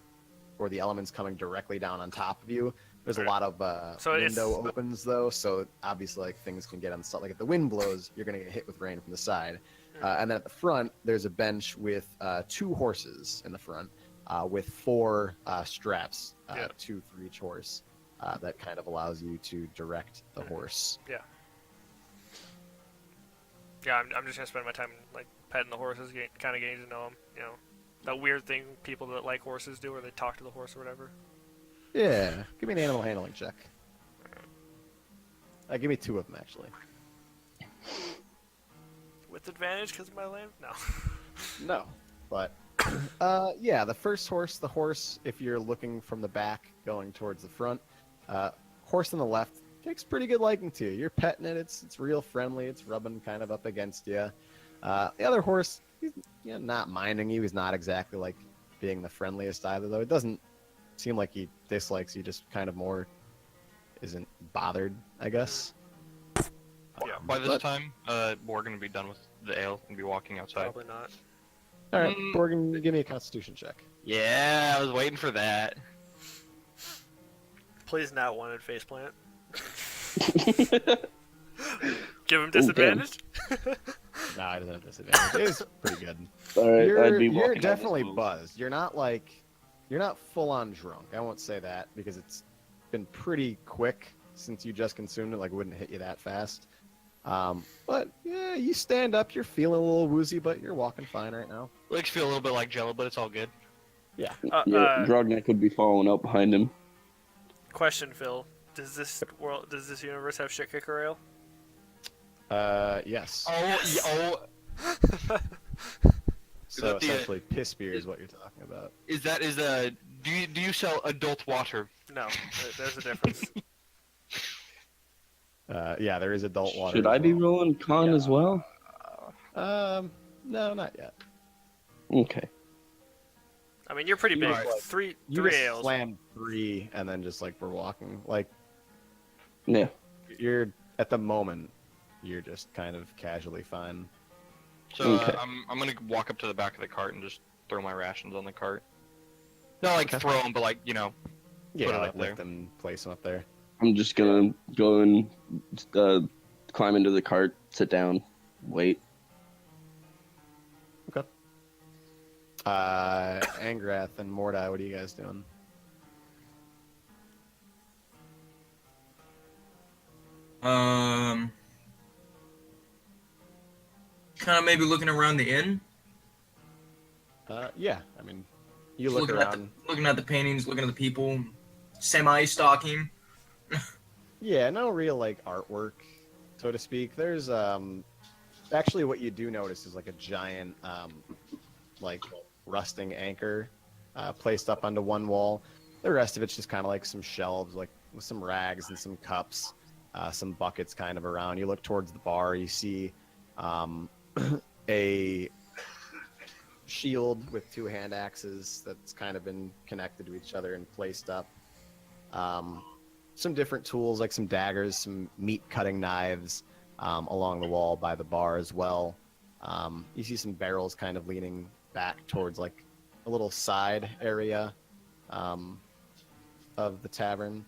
or the elements coming directly down on top of you. There's a lot of So it's- window opens though, so obviously like things can get on the side. Like if the wind blows, you're gonna get hit with rain from the side. And then at the front, there's a bench with 2 horses in the front, with 4 straps, 2 for each horse. that kind of allows you to direct the horse. Yeah, I'm just gonna spend my time like petting the horses, kind of getting to know them. You know, that weird thing people that like horses do, where they talk to the horse or whatever. Yeah, give me an animal handling check. Give me 2 of them actually. With advantage because of my land? No. No, but yeah, the first horse, the horse, if you're looking from the back going towards the front, horse on the left takes pretty good liking to you. You're petting it, it's real friendly, it's rubbing kind of up against you. The other horse, he's not minding you. He's not exactly like being the friendliest either, though. It doesn't seem like he dislikes you, just kind of more isn't bothered, I guess. Yeah. By this time, we're gonna be done with the ale and be walking outside. Probably not. All right, Morgan, give me a Constitution check. Yeah, I was waiting for that. Please not wanted faceplant. Give him disadvantage. Nah, he doesn't have disadvantage. It's pretty good. All right, I'd be You're walking on definitely this move. buzzed. You're not full on drunk. I won't say that because it's been pretty quick since you just consumed it. Like, it wouldn't hit you that fast. But yeah, you stand up. You're feeling a little woozy, but you're walking fine right now. Legs feel a little bit like Jello, but it's all good. Yeah. Yeah, Grognak would be following up behind him. Question, Phil. Does this universe have shit kicker ale? Yes. Oh. So that the- essentially, piss beer is what you're talking about. Do you sell adult water? No, there's a difference. Yeah, there is adult water. Should as I be well. rolling con as well? No, not yet. Okay. I mean, you're pretty big. Right. Three You just ales. slammed 3, and then just like we're walking. Like Yeah. you're at the moment, you're just kind of casually fine. So Okay. I'm gonna walk up to the back of the cart and just throw my rations on the cart. Not like Okay. throw them, but like Yeah, Put it like up there. lift them, place them up there. I'm just gonna go and climb into the cart, sit down, wait. Okay. Angrath and Mordai, what are you guys doing? Kind of maybe looking around the inn, Yeah, I mean, you just look around. looking at the paintings, looking at the people, semi-stalking. Yeah, no real like artwork, so to speak. There's actually what you do notice is like a giant like rusting anchor placed up onto one wall. The rest of it's just kind of like some shelves, like with some rags and some cups, some buckets kind of around. You look towards the bar, you see a shield with 2 hand axes that's kind of been connected to each other and placed up. Some different tools like some daggers, some meat cutting knives along the wall by the bar as well. You see some barrels kind of leaning back towards like a little side area of the tavern.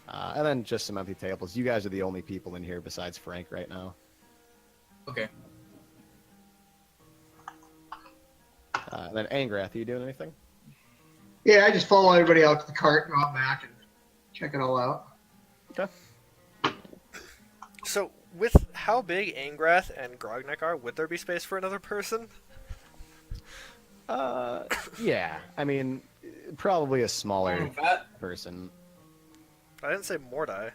And then just some empty tables. You guys are the only people in here besides Frank right now. Okay. And then Angrath, are you doing anything? Yeah, I just follow everybody out to the cart and go out back and check it all out. Okay. So, with how big Angrath and Grognak are, would there be space for another person? Yeah. I mean, probably a smaller Fat. person. I didn't say Mordai.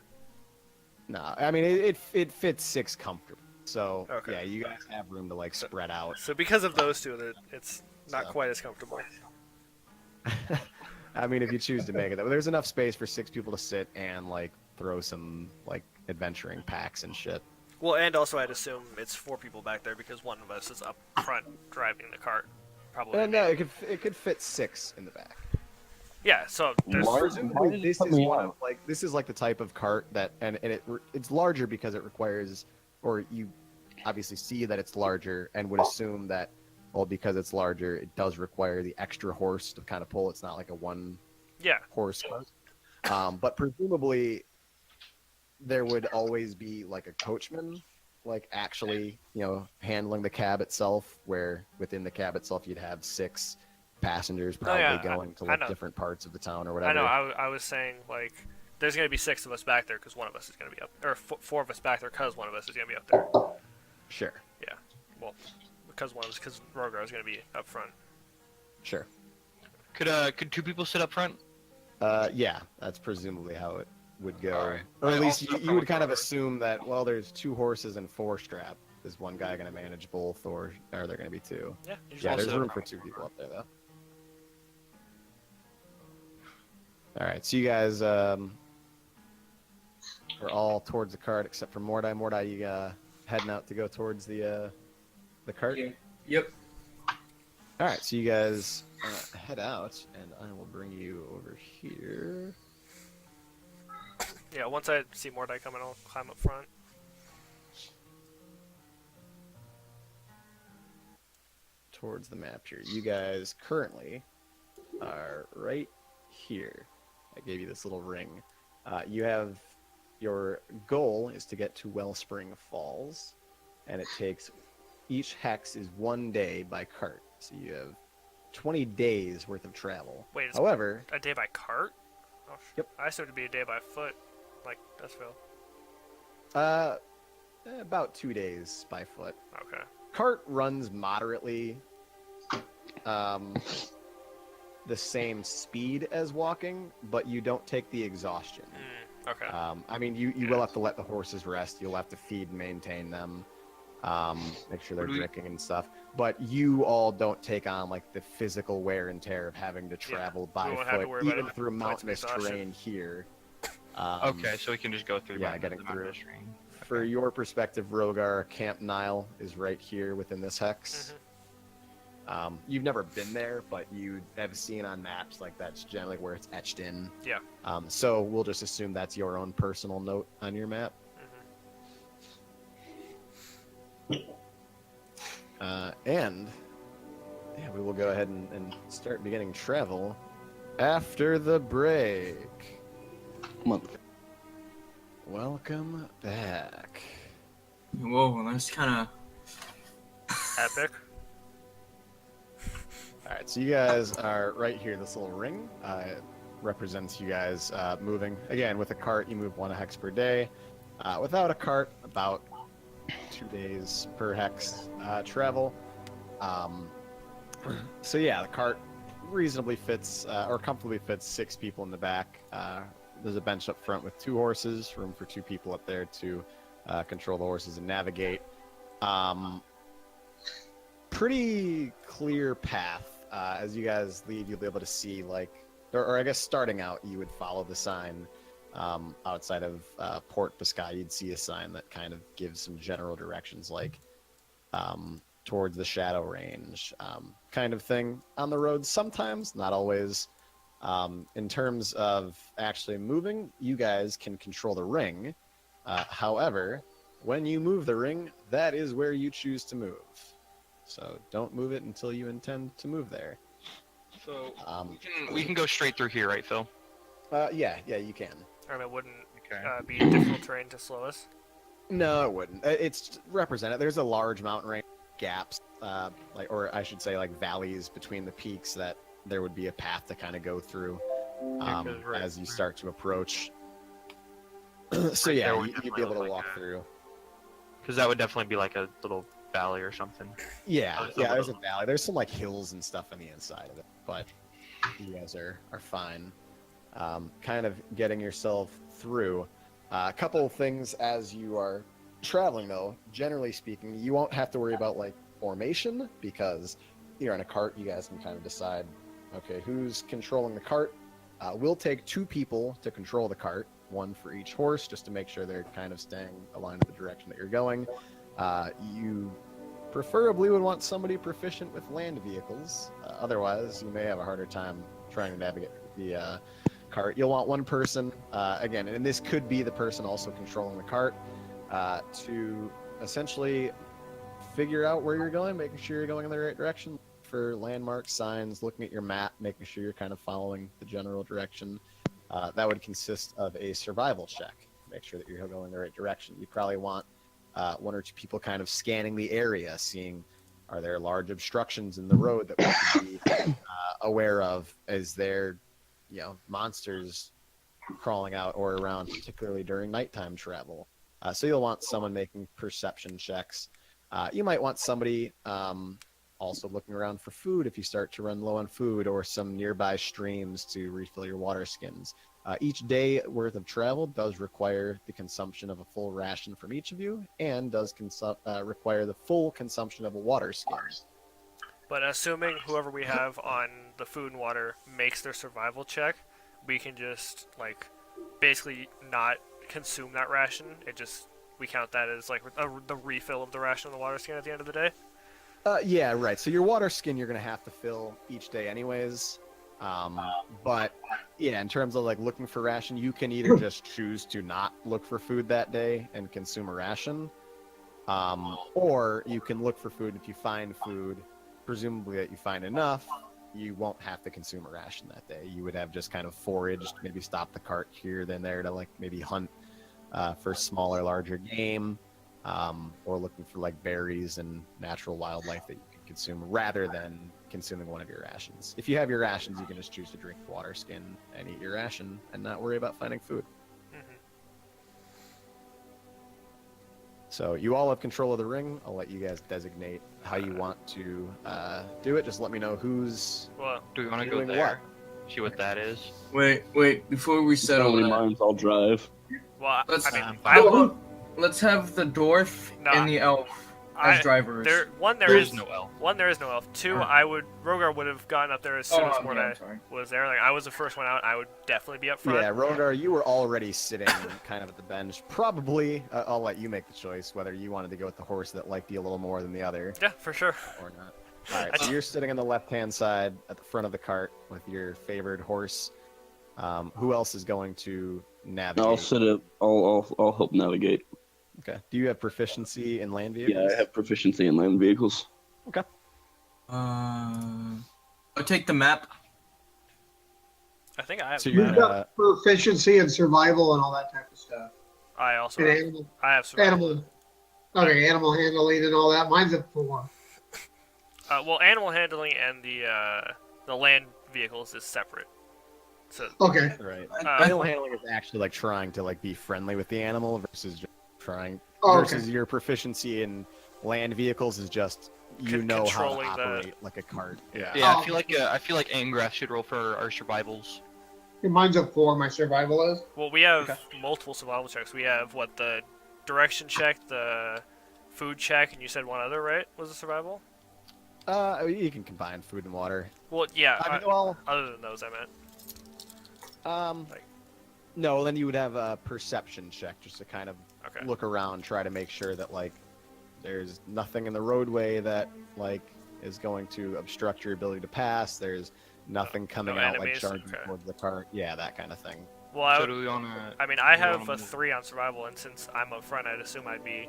No, I mean it fits 6 comfortably. So Okay. yeah, you guys have room to like spread out. So because of those two, it's not So. quite as comfortable. I mean, if you choose to make it, there's enough space for 6 people to sit and like throw some like adventuring packs and shit. Well, and also I'd assume it's 4 people back there because one of us is up front driving the cart. Probably. No, me. it could fit 6 in the back. Yeah. So there's. Large? Presumably, this How is did it one come of like this is like the type of cart that and it's larger because it requires, or you obviously see that it's larger and would assume that, well, because it's larger, it does require the extra horse to kind of pull. It's not like a 1 Yeah. horse cart. But presumably there would always be like a coachman, like actually, handling the cab itself, where within the cab itself you'd have 6 passengers probably yeah, going to I like know. different parts of the town or whatever. I know. I was saying like there's going to be 6 of us back there because one of us is going to be up, or 4 of us back there because one of us is going to be up there. Sure. Yeah. Well, because Rogar is going to be up front. Sure. Could 2 people sit up front? Yeah, that's presumably how it would go. Alright. Or at I least also you would kind of Rogar. assume that, well, there's 2 horses and 4 strap. Is one guy going to manage both, or are there going to be 2? Yeah. Yeah, there's Also- room for 2 people up there, though. All right, so you guys are all towards the cart except for Mordai. Mordai, you heading out to go towards the cart? Yeah. Yep. All right, so you guys head out, and I will bring you over here. Yeah, once I see Mordai coming, I'll climb up front. Towards the map here. You guys currently are right here. I gave you this little ring. You have your goal is to get to Wellspring Falls, and it takes each hex is 1 day by cart. So you have 20 days worth of travel. Wait, it's However, a day by cart? Oh, Yep. I assumed it'd be a day by foot, like Deathville. about 2 days by foot. Okay. Cart runs moderately the same speed as walking, but you don't take the exhaustion. Okay. I mean, you will have to let the horses rest. You'll have to feed and maintain them, make sure they're What do we- drinking and stuff. But you all don't take on like the physical wear and tear of having to travel by won't have to foot, worry about even it. through Points of mountainous exhaustion. terrain here. Okay, so we can just go through. yeah, by getting the through. mountainous terrain. For your perspective, Rogar, Camp Nile is right here within this hex. You've never been there, but you have seen on maps like that's generally where it's etched in. Yeah. So we'll just assume that's your own personal note on your map. And yeah, we will go ahead and start beginning travel after the break. Month. Welcome back. Whoa, that's kind Epic. All right, so you guys are right here. This little ring represents you guys moving. Again, with a cart, you move 1 hex per day. Without a cart, about 2 days per hex travel. So yeah, the cart reasonably fits, or comfortably fits 6 people in the back. There's a bench up front with 2 horses, room for 2 people up there to control the horses and navigate. Pretty clear path. As you guys leave, you'll be able to see, like, or I guess starting out, you would follow the sign outside of Port Biscay. You'd see a sign that kind of gives some general directions, like towards the Shadow Range kind of thing on the road sometimes, not always. In terms of actually moving, you guys can control the ring. However, when you move the ring, that is where you choose to move. So don't move it until you intend to move there. So we can go straight through here, right, Phil? Yeah, you can. I mean, it wouldn't Okay. be difficult terrain to slow us. No, it wouldn't. It's represented. There's a large mountain range, gaps, or I should say, like valleys between the peaks that there would be a path to kind of go through as you start to approach. So Right yeah, there would you'd be definitely able to look like walk a- through. Because that would definitely be like a little valley or something. Yeah, Oh, there's a valley. There's some like hills and stuff on the inside of it, but you guys are fine. Kind of getting yourself through. A couple of things as you are traveling, though. Generally speaking, you won't have to worry about like formation because you're in a cart. You guys can kind of decide, okay, who's controlling the cart. We'll take 2 people to control the cart, 1 for each horse, just to make sure they're kind of staying aligned with the direction that you're going. You preferably would want somebody proficient with land vehicles. Otherwise, you may have a harder time trying to navigate the cart. You'll want 1 person, again, and this could be the person also controlling the cart, to essentially figure out where you're going, making sure you're going in the right direction for landmarks, signs, looking at your map, making sure you're kind of following the general direction. That would consist of a survival check. Make sure that you're going in the right direction. You probably want 1 or 2 people kind of scanning the area, seeing are there large obstructions in the road that we should be aware of? Is there, monsters crawling out or around, particularly during nighttime travel. So you'll want someone making perception checks. You might want somebody also looking around for food if you start to run low on food, or some nearby streams to refill your water skins. Each day worth of travel does require the consumption of a full ration from each of you, and does require the full consumption of a water skin. But assuming whoever we have on the food and water makes their survival check, we can just like basically not consume that ration. We count that as like the refill of the ration of the water skin at the end of the day. Yeah, right. So your water skin you're gonna have to fill each day anyways. But yeah, in terms of like looking for ration, you can either just choose to not look for food that day and consume a ration, or you can look for food. If you find food, presumably that you find enough, you won't have to consume a ration that day. You would have just kind of foraged, maybe stop the cart here, then there to like maybe hunt for smaller, larger game, or looking for like berries and natural wildlife that you can consume rather than consuming one of your rations. If you have your rations, you can just choose to drink water skin and eat your ration and not worry about finding food. So you all have control of the ring. I'll let you guys designate how you want to do it. Just let me know who's Well, Do we want to go doing there? See what that is. Wait. Before we settle How many that, miles I'll drive? well, Let's- I mean, let's have the dwarf No, and the elf as drivers. there There is no elf. There is no elf. Two, Alright. Rogar would have gotten up there as soon as yeah, Mordai I'm sorry. was there. Like I was the first one out. I would definitely be up front. Yeah, Rogar, you were already sitting kind of at the bench. Probably, I'll let you make the choice whether you wanted to go with the horse that liked you a little more than the other Yeah, for sure. or not. All right, so you're sitting on the left-hand side at the front of the cart with your favored horse. Who else is going to navigate? I'll sit up. I'll help navigate. Okay. Do you have proficiency in land vehicles? Yeah, I have proficiency in land vehicles. Okay. I'll take the map. I think I have. So the you're map. You've got proficiency and survival and all that type of stuff. I also And have, animal, I have survival. animal handling and all that. Mine's at 4. Well, animal handling and the land vehicles is separate. So Okay. Right. I- Animal handling is actually like trying to like be friendly with the animal versus just trying. Oh, versus your proficiency in land vehicles is just you know how to Controlling the- operate like a cart. Yeah. Yeah, Oh. I feel like Angrath should roll for our survivals. Mine's at 4. My survival is. well, we have multiple survival checks. We have the direction check, the food check, and you said one other, right? Was a survival? You can combine food and water. Well, yeah. I mean, well, other than those, I meant. Like- no, then you would have a perception check just to kind of Okay. look around, try to make sure that like there's nothing in the roadway that like is going to obstruct your ability to pass. There's nothing coming no out like enemies? charging Okay. towards the cart. Yeah, that kind of thing. Well, So do we want to? I mean, I do we have wanna a move- 3 on survival, and since I'm up front, I'd assume I'd be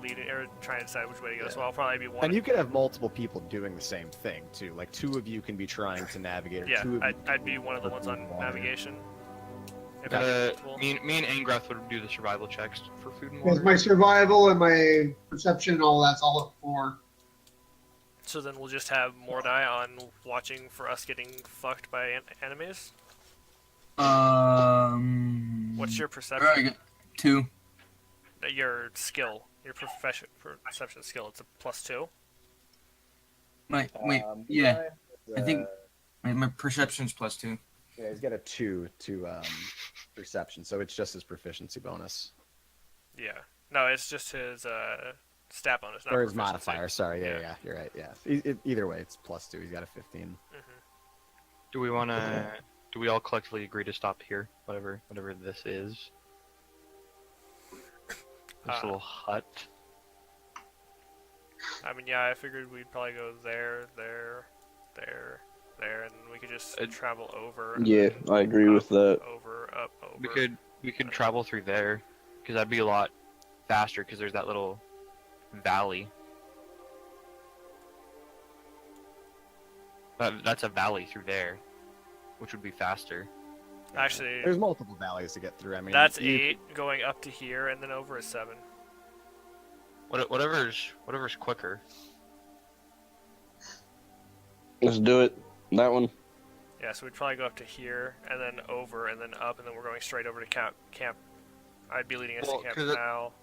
leading or trying to decide which way to go. Yeah. So I'll probably be one. And you could have multiple people doing the same thing too. Like 2 of you can be trying to navigate. Or yeah, 2 of you I'd be one of the ones on water. navigation. If that's possible. me and Angrath would do the survival checks for food and Because water. my survival and my perception and all that's all at 4. So then we'll just have Mordai on watching for us getting fucked by enemies. What's your perception? Alright, I got 2. Your skill, your perception skill. It's a +2. Wait, yeah. I think my perception's +2. Yeah, he's got a 2 to perception, so it's just his proficiency bonus Yeah. No, it's just his stat bonus, not or his proficiency. modifier. Sorry, yeah, Yeah. you're right. Yeah, either way, it's +2. He's got a 15. Do we want to? Do we all collectively agree to stop here? Whatever this is. This little hut. I mean, yeah, I figured we'd probably go there, and we could just travel over. and Yeah, then I agree with that. Over, up, over. We could travel through there, because that'd be a lot faster. Because there's that little valley. That's a valley through there, which would be faster. Actually, There's multiple valleys to get through. I mean, that's you- 8 going up to here, and then over is 7. Whatever's quicker. Let's do it. That one. Yeah, so we'd probably go up to here, and then over, and then up, and then we're going straight over to camp. I'd be leading us Well, to Camp 'cause it- Mal.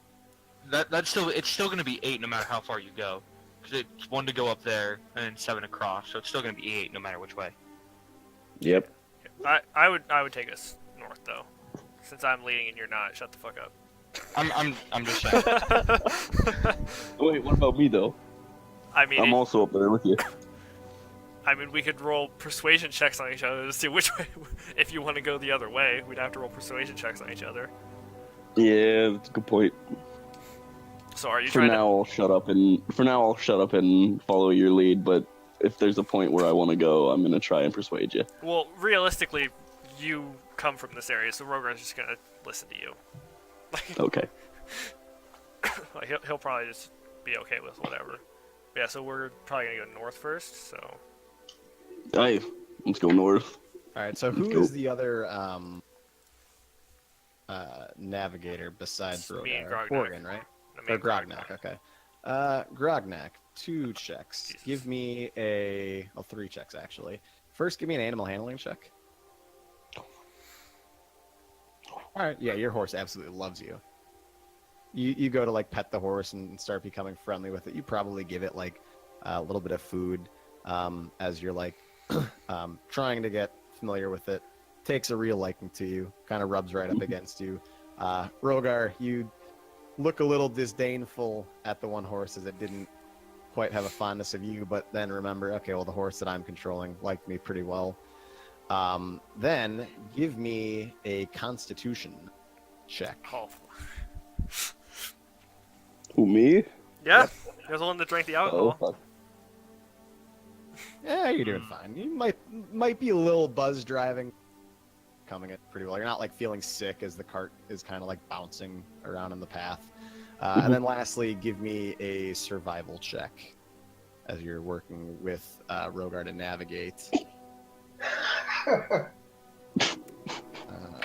That's still it's still gonna be 8 no matter how far you go. Because it's 1 to go up there and then 7 across, so it's still gonna be 8 no matter which way. Yep. I would take us north though, since I'm leading and you're not. Shut the fuck up. I'm just saying. Wait, what about me though? I mean, I'm also up there with you. I mean, we could roll persuasion checks on each other to see which way. If you want to go the other way, we'd have to roll persuasion checks on each other. Yeah, that's a good point. So are you For trying now, I'll shut up and follow your lead. But if there's a point where I want to go, I'm gonna try and persuade you. to? Well, realistically, you come from this area, so Rogar's just gonna listen to you. Okay. Like he'll probably just be okay with whatever. But yeah, so we're probably gonna go north first. So Hey, let's go north. All right. So who is the other navigator besides Me and Rogar? Grognak. Morgan, right? me Or and Grognak. Okay. Grognak, 2 checks. Jesus. Give me a 3 checks actually. First, give me an animal handling check. All right. Yeah, your horse absolutely loves you. You go to like pet the horse and start becoming friendly with it. You probably give it like a little bit of food as you're like trying to get familiar with it. Takes a real liking to you. Kind of rubs right up against you. Rogar, you look a little disdainful at the one horse as it didn't quite have a fondness of you, but then remember, okay, well, the horse that I'm controlling liked me pretty well. Then give me a constitution check. oh, Who, me? yeah, you're the one that drank the Oh, alcohol. fuck. Yeah, you're doing fine. You might be a little buzz driving, coming it pretty well. You're not like feeling sick as the cart is kind of like bouncing around in the path. And then lastly, give me a survival check as you're working with Rogar to navigate.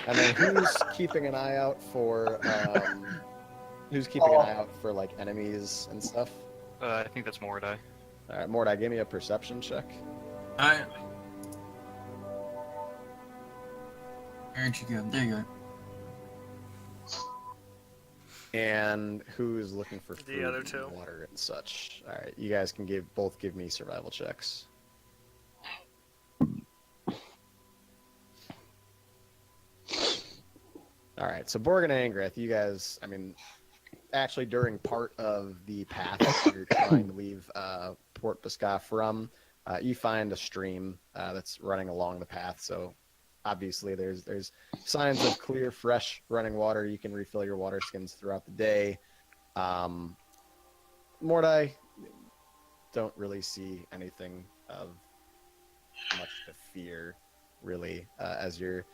And then who's keeping an eye out for like enemies and stuff? I think that's Mordai. All right, Mordai, give me a perception check. Where'd you go? There you go. And who's looking for food, The other two. and water and such? All right, you guys can both give me survival checks. All right, so Borg and Angrith, you guys, I mean, actually during part of the path that you're trying to leave Port Bisca from, you find a stream that's running along the path. So obviously there's signs of clear, fresh running water. You can refill your water skins throughout the day. Mordai, don't really see anything of much to fear, really, as you're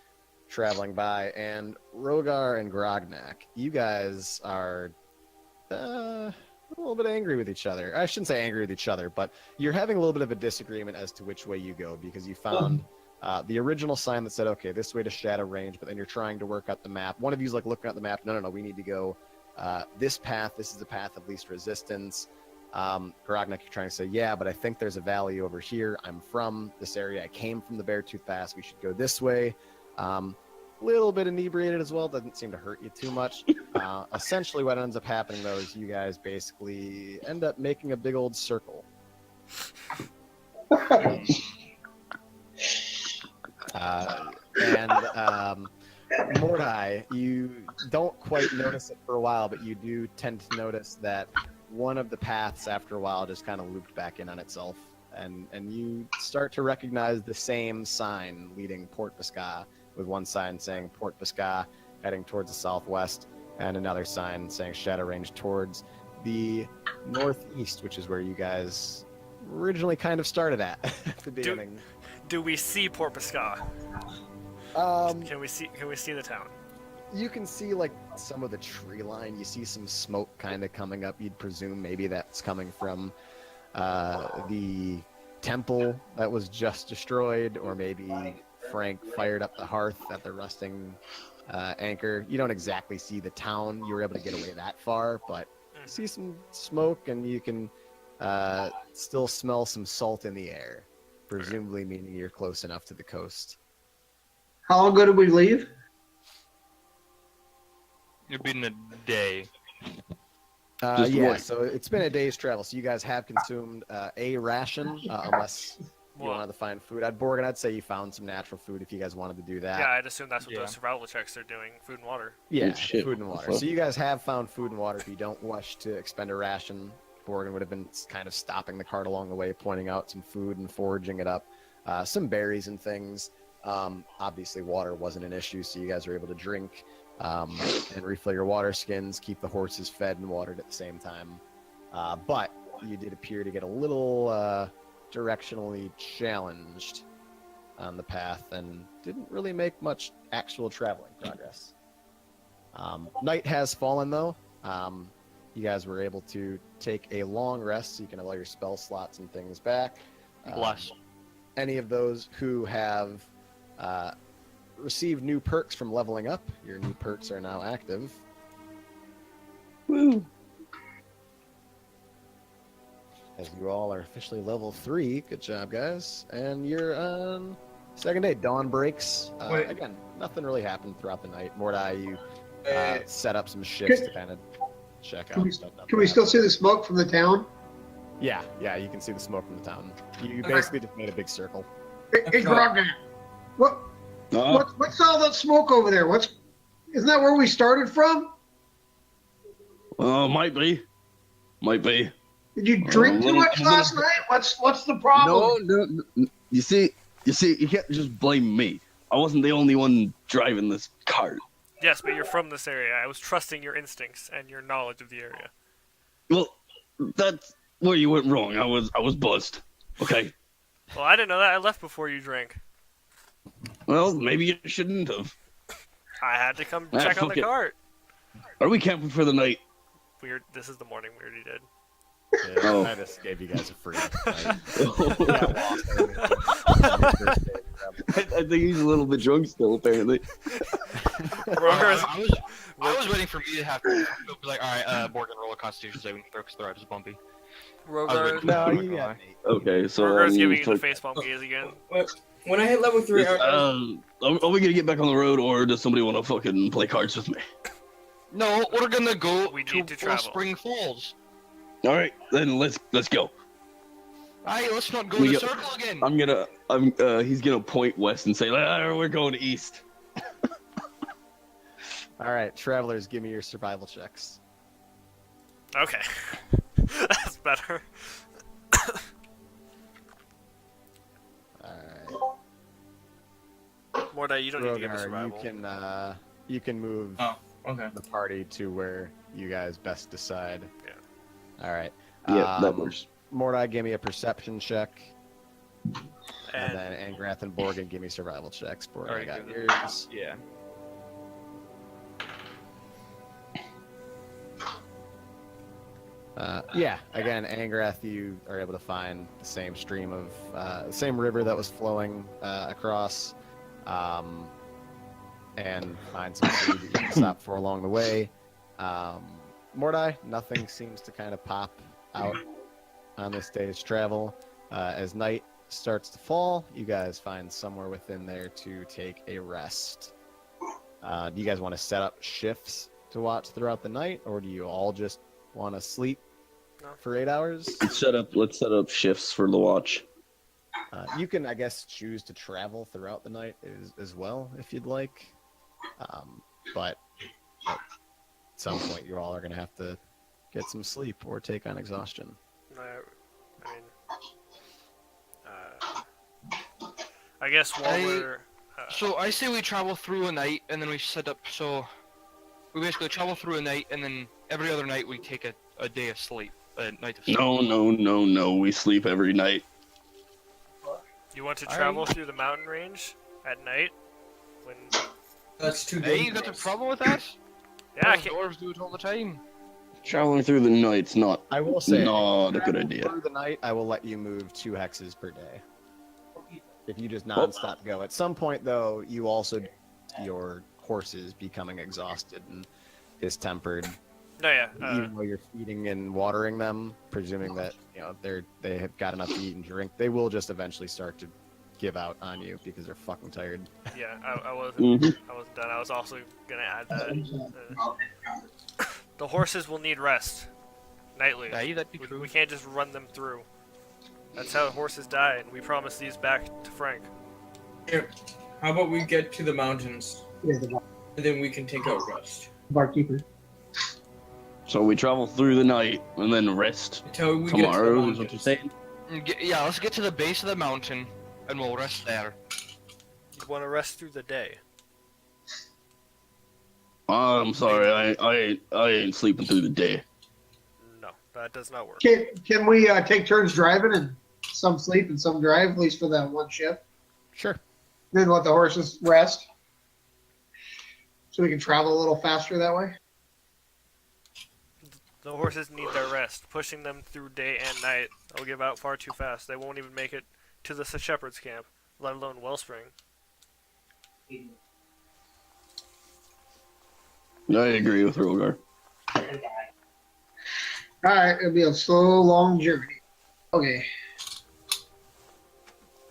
traveling by. And Rogar and Grognak, you guys are a little bit angry with each other. I shouldn't say angry with each other, but you're having a little bit of a disagreement as to which way you go, because you found the original sign that said, okay, this way to Shadow Range, but then you're trying to work out the map. One of you's like looking at the map, no, we need to go this path. This is the path of least resistance. Grognak, you're trying to say, yeah, but I think there's a valley over here. I'm from this area. I came from the Beartooth Pass. We should go this way. Little bit inebriated as well. Doesn't seem to hurt you too much. Essentially, what ends up happening, though, is you guys basically end up making a big old circle. Mordai, you don't quite notice it for a while, but you do tend to notice that one of the paths after a while just kind of looped back in on itself. And you start to recognize the same sign leading Port Bisca, with one sign saying Port Bisca heading towards the southwest, and another sign saying Shadow Range towards the northeast, which is where you guys originally kind of started at the beginning. Do we see Port Bisca? Can we see the town? You can see like some of the tree line. You see some smoke kind of coming up. You'd presume maybe that's coming from the temple that was just destroyed, or maybe Frank fired up the hearth at the rusting anchor. You don't exactly see the town. You were able to get away that far, but you see some smoke, and you can still smell some salt in the air. presumably meaning you're close enough to the coast. How long ago did we leave? It'd been a day. Just Yeah, what? so it's been a day's travel. So you guys have consumed a ration, unless you Well, wanted to find food. I'd say you found some natural food if you guys wanted to do that. yeah, I'd assume that's what Yeah. those survival checks are doing. Food and water. Yeah, Oh, shit. food and water. Fuck. So you guys have found food and water. If you don't wish to expend a ration, Borgen would have been kind of stopping the cart along the way, pointing out some food and foraging it up. Some berries and things. Obviously, water wasn't an issue, so you guys were able to drink and refill your water skins, keep the horses fed and watered at the same time. But you did appear to get a little directionally challenged on the path and didn't really make much actual traveling progress. Night has fallen, though. You guys were able to take a long rest, so you can have all your spell slots and things back. Bless. Any of those who have received new perks from leveling up, your new perks are now active. Woo. As you all are officially level 3. Good job, guys. And you're on second day. Dawn breaks. Wait. Again, nothing really happened throughout the night. Mordai, you Uh, set up some shifts to kind of check Can out we, stuff. can we still see the smoke from the town? Yeah, you can see the smoke from the town. You Okay. basically just made a big circle. Hey, Grognak, Uh, what's all that smoke over there? Isn't that where we started from? might be. Might be. Did you drink too much last night? What's the problem? No. You see, you can't just blame me. I wasn't the only one driving this cart. Yes, but you're from this area. I was trusting your instincts and your knowledge of the area. Well, that's where you went wrong. I was buzzed. Okay. Well, I didn't know that. I left before you drank. Well, maybe you shouldn't have. I had to come Ah, check on fuck the it. cart. Are we camping for the night? This is the morning we already did. Yeah, Oh. I just gave you guys a free. Like, I think he's a little bit drunk still, apparently. Roger's, I was waiting for me to have to be like, all right, Morgan, roll a Constitution saving throw because the ride is bumpy. Roger, no, I'm not you gonna got lie. me. Okay, so Roger's giving you the fuck- facepalm gaze again. when I hit level 3, Are we gonna get back on the road, or does somebody want to fucking play cards with me? No, we're gonna go We need to travel. Spring Falls. All right, then let's go. Alright, let's not go We in the go- circle again. He's gonna point west and say, we're going east. All right, travelers, give me your survival checks. Okay. That's better. All Mordai, you don't need to right, give me Rogar, survival. you can move Oh, okay. the party to where you guys best decide. Yeah. All right. Yeah, that works. Mordai, give me a perception check, and And then Angrath and Borgen, give me survival checks. Borgen, I Alright, got good. yours. Yeah. Yeah, again, Angrath, you are able to find the same stream of, the same river that was flowing across, and find some food that you can stop for along the way. Mordai, nothing seems to kind of pop out on this day's travel. As night starts to fall, you guys find somewhere within there to take a rest. Do you guys want to set up shifts to watch throughout the night, or do you all just want to sleep for 8 hours? Let's set up shifts for the watch. You can, I guess, choose to travel throughout the night as well if you'd like. But at some point, you all are going to have to get some sleep or take on exhaustion. I mean, I guess while we're So I say we travel through a night and then we set up. So we basically travel through a night and then every other night we take a day of sleep, a night of sleep. No. We sleep every night. you want to travel through the mountain range at night, when That's too Hey, dangerous. you got a problem with that? yeah, I Those can't, dwarves do it all the time. Traveling through the night's not I will say, not a good idea. through the night, I will let you move 2 hexes per day. If you just non-stop go. At some point, though, you also your horses becoming exhausted and distempered. No, yeah. even though you're feeding and watering them, presuming that they have got enough to eat and drink, they will just eventually start to give out on you because they're fucking tired. Yeah, I wasn't. Mhm. I wasn't done. I was also gonna add that the horses will need rest nightly. Yeah, that'd be We, true. we can't just run them through. That's how horses die, and we promise these back to Frank. Here, how about we get to the mountains, Yeah, the and then we can take our rest. barkeeper. So we travel through the night and then rest Until we tomorrow. get Is to what the you're saying? Yeah, let's get to the base of the mountain, and we'll rest there. You want to rest through the day. I'm sorry, I ain't sleeping through the day. No, that does not work. Can we take turns driving and some sleep and some drive, at least for that one shift? Sure. Then let the horses rest, so we can travel a little faster that way. The horses need their rest. Pushing them through day and night will give out far too fast. They won't even make it to the shepherd's camp, let alone Wellspring. I agree with Rogar. All right, it'll be a slow, long journey. Okay.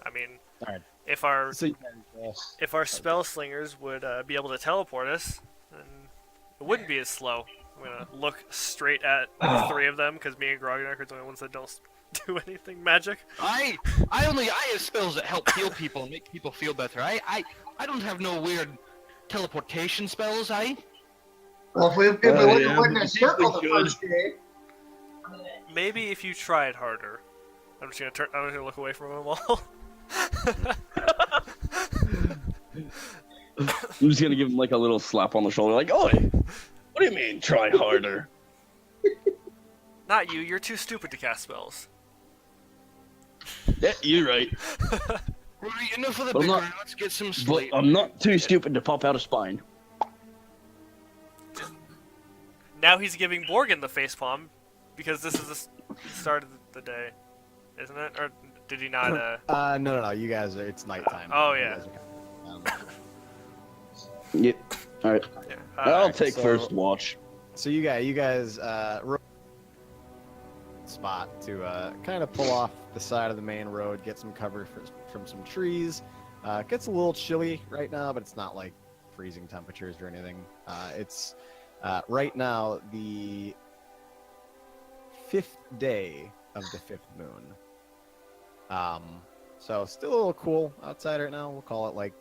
I mean, Alright. if our So you guys, if our spell slingers would be able to teleport us, then it wouldn't be as slow. I'm gonna look straight at the three of them because me and Grognak are the only ones that don't do anything magic. I have spells that help heal people and make people feel better. I don't have no weird teleportation spells. Well, if we wouldn't yeah, win that circle the good. first day, Maybe if you tried harder. I'm just gonna look away from them all. I'm just gonna give him like a little slap on the shoulder, like, "Oi, what do you mean, try harder?" Not you. You're too stupid to cast spells. Yeah, you're right. Rudy, enough of the I'm not- bickering. Let's get some But sleep. I'm not too stupid to pop out a spine. Now he's giving Borgin the facepalm because this is the start of the day, isn't it? Or did he not? no. You guys are. It's nighttime. Oh, You yeah. guys are kind of, Yep. All right. Yeah. I'll take so- first watch. so you guys spot to kind of pull off the side of the main road, get some cover from some trees. It gets a little chilly right now, but it's not like freezing temperatures or anything. It's right now the 5th day of the 5th moon. So still a little cool outside right now. We'll call it like,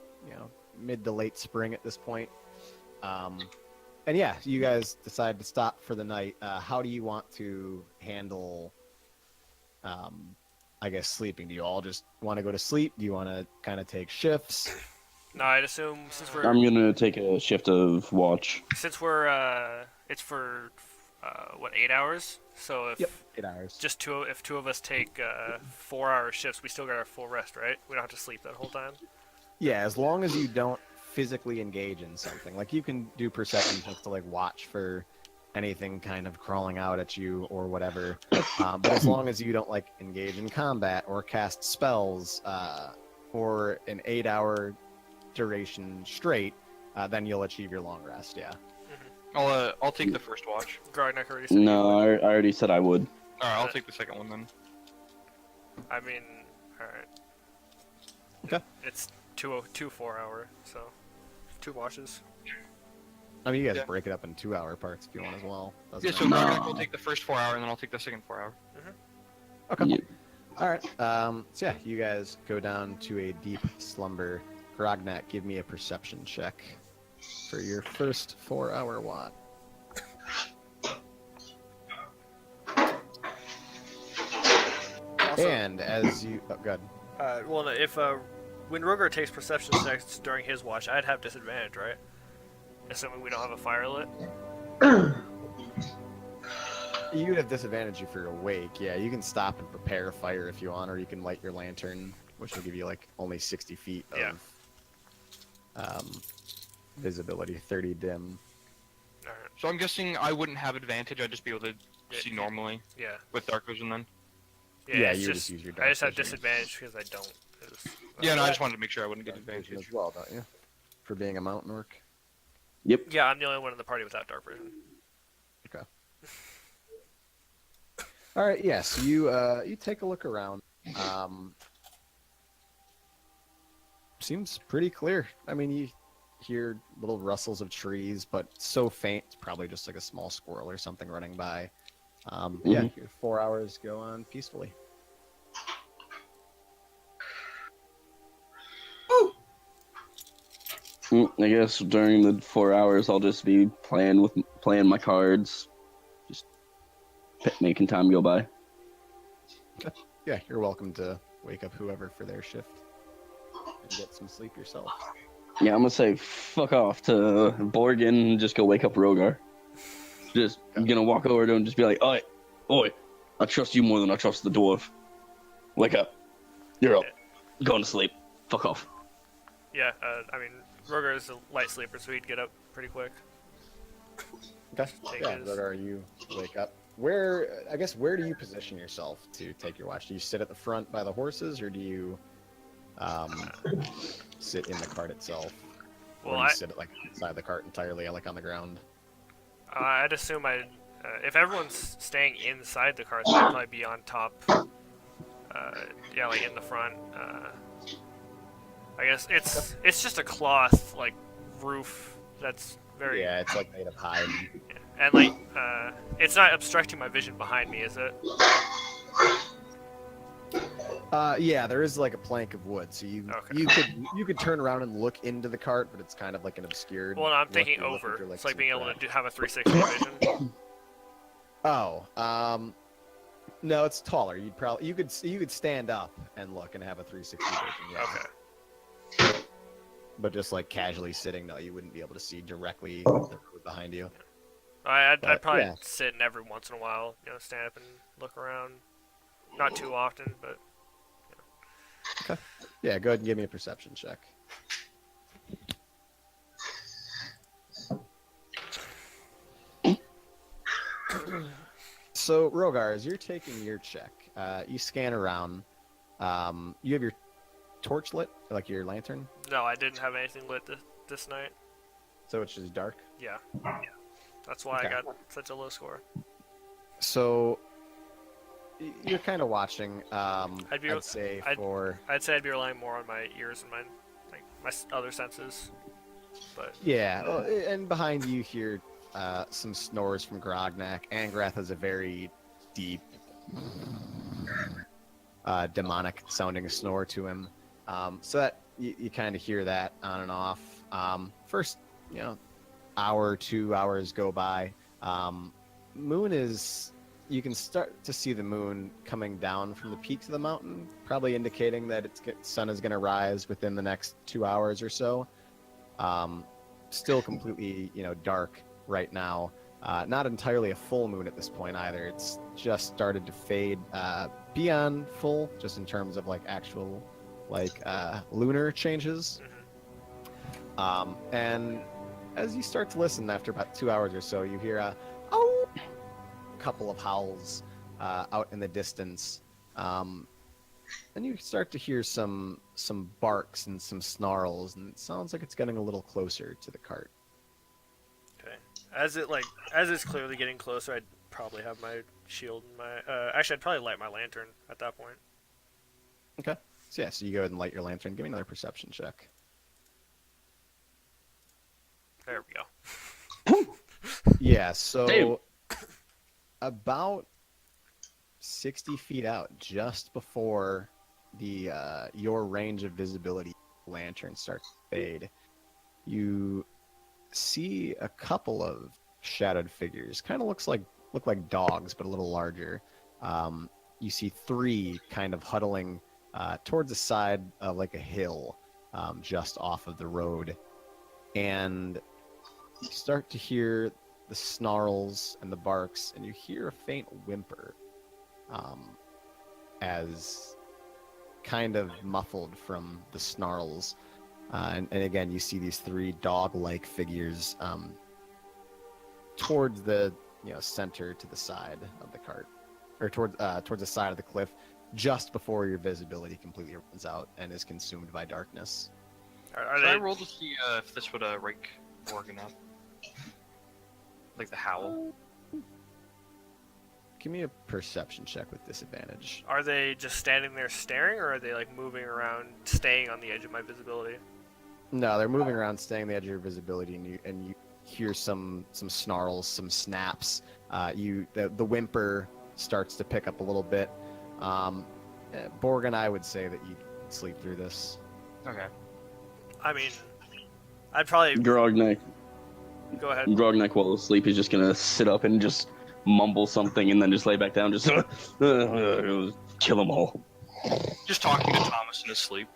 mid to late spring at this point. And yeah, you guys decide to stop for the night. How do you want to handle, I guess, sleeping? Do you all just want to go to sleep? Do you want to kind of take shifts? No, I'd assume since we're I'm gonna take a shift of watch. it's for what 8 hours. So if 8 hours. if two of us take 4-hour shifts, we still got our full rest, right? We don't have to sleep that whole time. Yeah, as long as you don't physically engage in something. Like you can do perception checks to like watch for anything kind of crawling out at you or whatever. But as long as you don't like engage in combat or cast spells for an 8-hour duration straight, then you'll achieve your long rest. Yeah. I'll take the first watch. Grognak already said. No, I already said I would. All right, I'll take the second one then. I mean, all right. Okay. It's 2 4-hour, so 2 watches. I mean, you guys Yeah. break it up in 2-hour parts if you want as well. Doesn't Yeah, so matter. Grognak will take the first 4 hour, and then I'll take the second 4 hour. Okay. Yep. All right. So yeah, you guys go down to a deep slumber. Grognak, give me a perception check for your first 4-hour watch. And as you, good. Well, no, if when Rogar takes perception checks during his watch, I'd have disadvantage, right? Assuming we don't have a fire lit. You would have disadvantage if you're awake. Yeah, you can stop and prepare a fire if you want, or you can light your lantern, which will give you like only 60 feet of visibility, 30 dim. All right. So I'm guessing I wouldn't have advantage. I'd just be able to see normally Yeah. with dark vision then. Yeah, it's you would just use your I just dark have vision. disadvantage because I don't. 'cause- Yeah, no, I just wanted to make sure I wouldn't get Dark vision advantage. as well, don't you? For being a mountain orc. Yep. Yeah, I'm the only one in the party without dark vision. All right, yeah. So you take a look around. Seems pretty clear. I mean, you hear little rustles of trees, but so faint, it's probably just like a small squirrel or something running by. Yeah, your 4 hours go on peacefully. I guess during the 4 hours, I'll just be playing my cards, just making time go by. Yeah, you're welcome to wake up whoever for their shift and get some sleep yourself. Yeah, I'm gonna say fuck off to Borgin and just go wake up Rogar. Just gonna walk over to him and just be like, oi, I trust you more than I trust the dwarf. Wake up. You're up. Going to sleep. Fuck off. Yeah, I mean, Roger is a light sleeper, so he'd get up pretty quick. Okay. Take Yeah, his- Rogar, you wake up. I guess, where do you position yourself to take your watch? Do you sit at the front by the horses, or do you sit in the cart itself? Or Well, do you sit like inside the cart entirely, like on the ground? I'd assume if everyone's staying inside the car, then I'd probably be on top. Yeah, like in the front. I guess it's just a cloth like roof that's very. Yeah, it's like made of hide. And like it's not obstructing my vision behind me, is it? Yeah, there is like a plank of wood, so you could turn around and look into the cart, but it's kind of like an obscured. Well, no, I'm look. thinking You're looking over. through, It's like being able some to have a 360 vision. Oh, no, it's taller. You could stand up and look and have a 360 vision. Yeah. Okay. But just like casually sitting, no, you wouldn't be able to see directly the road behind you. I'd probably yeah. sit and every once in a while, stand up and look around. Not too often, but. Okay. Yeah, go ahead and give me a perception check. So, Rogar, as you're taking your check, you scan around. You have your torch lit, like your lantern, No, I didn't have anything lit this night. so it's just dark. Yeah. That's why Okay. I got such a low score. So, you're kind of watching. I'd say I'd be relying more on my ears and my other senses. But Yeah, well, and behind you hear some snores from Grognak. Angrath has a very deep, demonic sounding snore to him. So that you kind of hear that on and off. First, hour, 2 hours go by. Moon is. You can start to see the moon coming down from the peaks of the mountain, probably indicating that its sun is going to rise within the next 2 hours or so. Still completely, dark right now. Not entirely a full moon at this point either. It's just started to fade beyond full, just in terms of like actual, lunar changes. And as you start to listen, after about 2 hours or so, you hear a couple of howls out in the distance. Then you start to hear some barks and some snarls, and it sounds like it's getting a little closer to the cart. okay, as it's clearly getting closer, I'd probably have my shield and my. Actually, I'd probably light my lantern at that point. Okay. So yeah, so you go ahead and light your lantern. Give me another perception check. There we go. Yeah, so Damn. about 60 feet out, just before the your range of visibility lantern starts to fade, you see a couple of shadowed figures. Kind of look like dogs, but a little larger. You see 3 kind of huddling towards the side of like a hill, just off of the road, and you start to hear the snarls and the barks, and you hear a faint whimper, as kind of muffled from the snarls. And again, you see these 3 dog-like figures towards the center to the side of the cart, or towards the side of the cliff, just before your visibility completely runs out and is consumed by darkness. Are Should I they? roll to see if this would wake Morgan up? Like the howl? give me a perception check with disadvantage. Are they just standing there staring, or are they like moving around, staying on the edge of my visibility? No, they're moving around, staying on the edge of your visibility, and you hear some snarls, some snaps. The whimper starts to pick up a little bit. Borg and I would say that you sleep through this. Okay. I mean, I'd probably Grognak. go ahead. Grognak, while asleep, is just gonna sit up and just mumble something and then just lay back down, just kill them all. Just talking to Thomas in his sleep.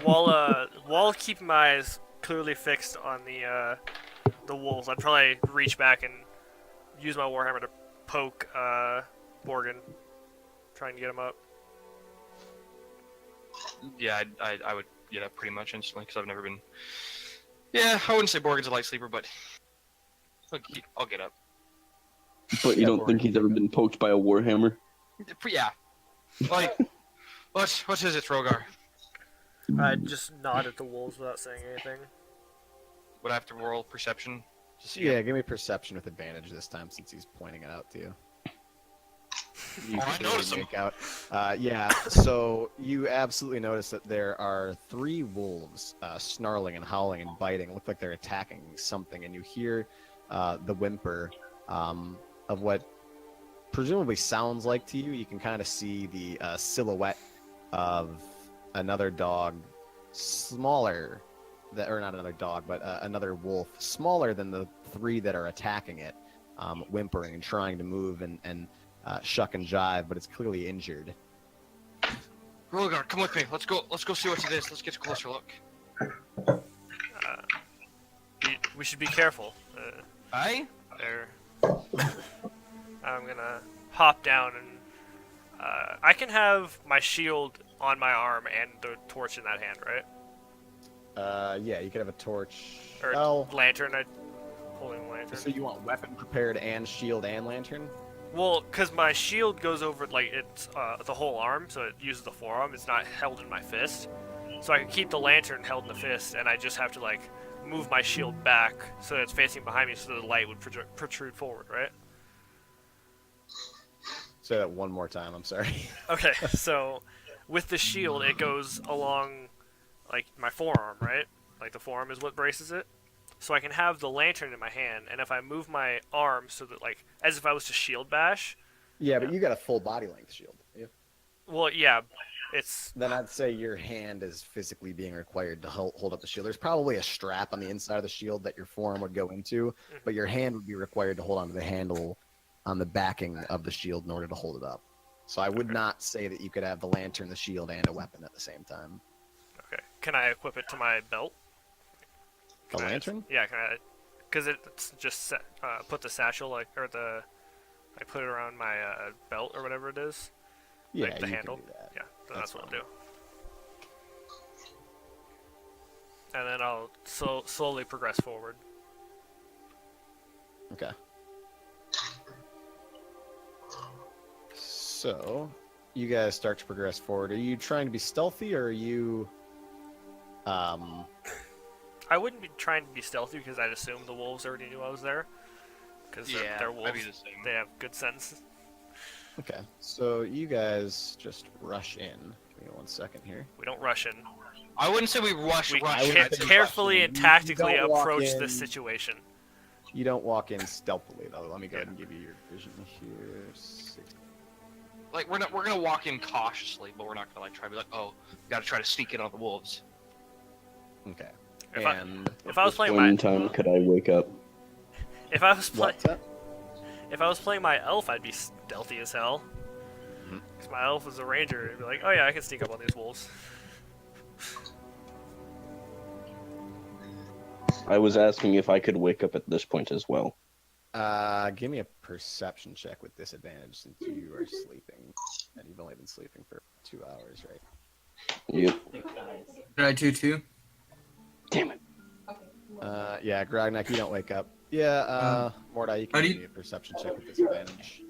While keeping my eyes clearly fixed on the wolves, I'd probably reach back and use my warhammer to poke Borgin, trying to get him up. Yeah, I would get up pretty much instantly because I've never been. Yeah, I wouldn't say Borgen's a light sleeper, but I'll get up. But you Yeah, don't think he's ever been poked by a warhammer? Yeah. Like, what is it, Rogar? I'd just nod at the wolves without saying anything. Would I have to roll perception? To see Yeah, him? give me perception with advantage this time since he's pointing it out to you. You Oh, I clearly noticed him. make out. Yeah, so you absolutely notice that there are 3 wolves snarling and howling and biting. Look like they're attacking something, and you hear the whimper of what presumably sounds like to you. You can kind of see the silhouette of another dog, smaller, or not another dog, but another wolf, smaller than the 3 that are attacking it, whimpering and trying to move and shuck and jive, but it's clearly injured. Rogar, come with me. Let's go see what it is. Let's get a closer look. We should be careful. Aye? There. I'm gonna hop down and I can have my shield on my arm and the torch in that hand, right? Yeah, you could have a torch. Or Well, lantern. I'm holding a lantern. so you want weapon prepared and shield and lantern? Well, because my shield goes over like it's the whole arm, so it uses the forearm. It's not held in my fist, so I can keep the lantern held in the fist, and I just have to like move my shield back so that it's facing behind me, so the light would protrude forward, right? Say that one more time. I'm sorry. Okay, so with the shield, it goes along like my forearm, right? Like the forearm is what braces it. So I can have the lantern in my hand, and if I move my arm so that like as if I was to shield bash. Yeah, but you got a full body length shield. Yeah. Well, yeah, it's Then I'd say your hand is physically being required to hold up the shield. There's probably a strap on the inside of the shield that your forearm would go into, but your hand would be required to hold onto the handle on the backing of the shield in order to hold it up. So I would not say that you could have the lantern, the shield, and a weapon at the same time. okay. Can I equip it to my belt? The Can I- lantern? Yeah, can I? Because it's just put the satchel like or the I put it around my belt or whatever it is. Yeah, like the you handle. can do that. Yeah, then That's that's what I'll fine. do. And then I'll slowly progress forward. Okay. So, you guys start to progress forward. Are you trying to be stealthy, or are you, I wouldn't be trying to be stealthy because I'd assume the wolves already knew I was there. Because Yeah, they're I'd wolves. be the same. They have good sense. Okay, so you guys just rush in. Give me 1 second here. We don't rush in. I wouldn't say we rush. We rush. would I'd say say carefully rush in. and You tactically don't walk approach in- this situation. You don't walk in stealthily, though. Let me go ahead and give you your vision here. like we're gonna walk in cautiously, but we're not gonna like try to be like, oh, we gotta try to sneak in on the wolves. Okay. If I- And If I was playing One my time, could I wake up? if I was playing what's that? if I was playing my elf, I'd be stealthy as hell. Mhm. Because my elf is a ranger, and be like, oh yeah, I can sneak up on these wolves. I was asking if I could wake up at this point as well. Give me a perception check with disadvantage since you are sleeping, and you've only been sleeping for 2 hours, right? Yep. Did I do too? Damn it. Yeah, Grognak, you don't wake up. Yeah, Mordai, you how can do give you- me a perception check with disadvantage.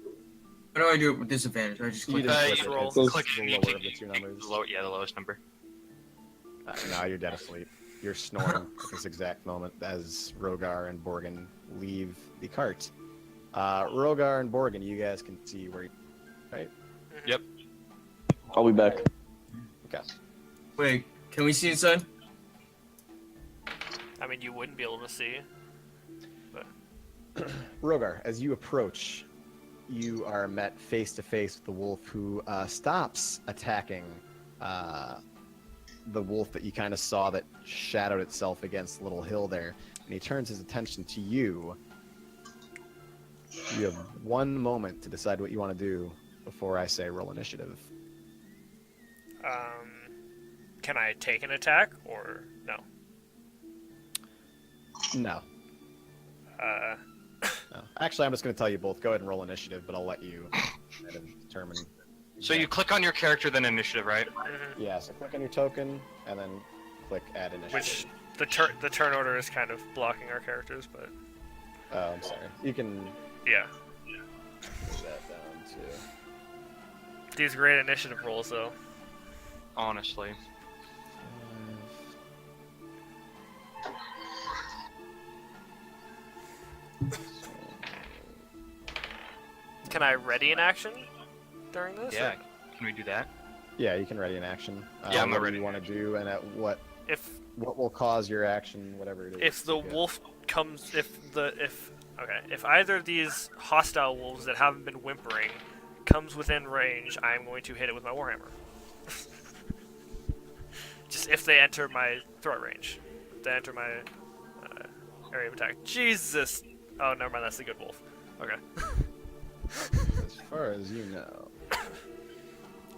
How do I do it with disadvantage? I just You click. just you click it. roll. It's Click the it, lower you of the two numbers. Yeah, the lowest number. No, you're dead asleep. You're snoring at this exact moment as Rogar and Borgin leave the cart. Rogar and Borgin, you guys can see where. Right. Yep. I'll be back. Wait, can we see inside? I mean, you wouldn't be able to see. Rogar, as you approach, you are met face to face with the wolf, who stops attacking the wolf that you kind of saw that shadowed itself against the little hill there, and he turns his attention to you. You have 1 moment to decide what you want to do before I say roll initiative. Can I take an attack or no? No. No. Actually, I'm just going to tell you both. Go ahead and roll initiative, but I'll let you kind of determine. So you click on your character, then initiative, right? Yeah, so click on your token, and then click add initiative. Which the turn order is kind of blocking our characters, but Oh, I'm sorry. You can yeah. move that down to... These great initiative rolls, though. Honestly. Can I ready an action during this? Yeah. or- Can we do that? Yeah, you can ready an action. Yeah, I'm what ready. you want to do, and at what If will cause your action, whatever it is. if the Yeah. wolf comes, if either of these hostile wolves that haven't been whimpering comes within range, I'm going to hit it with my warhammer. Just if they enter my threat range, if they enter my area of attack. Jesus! Oh, never mind. That's the good wolf. Okay. As far as you know.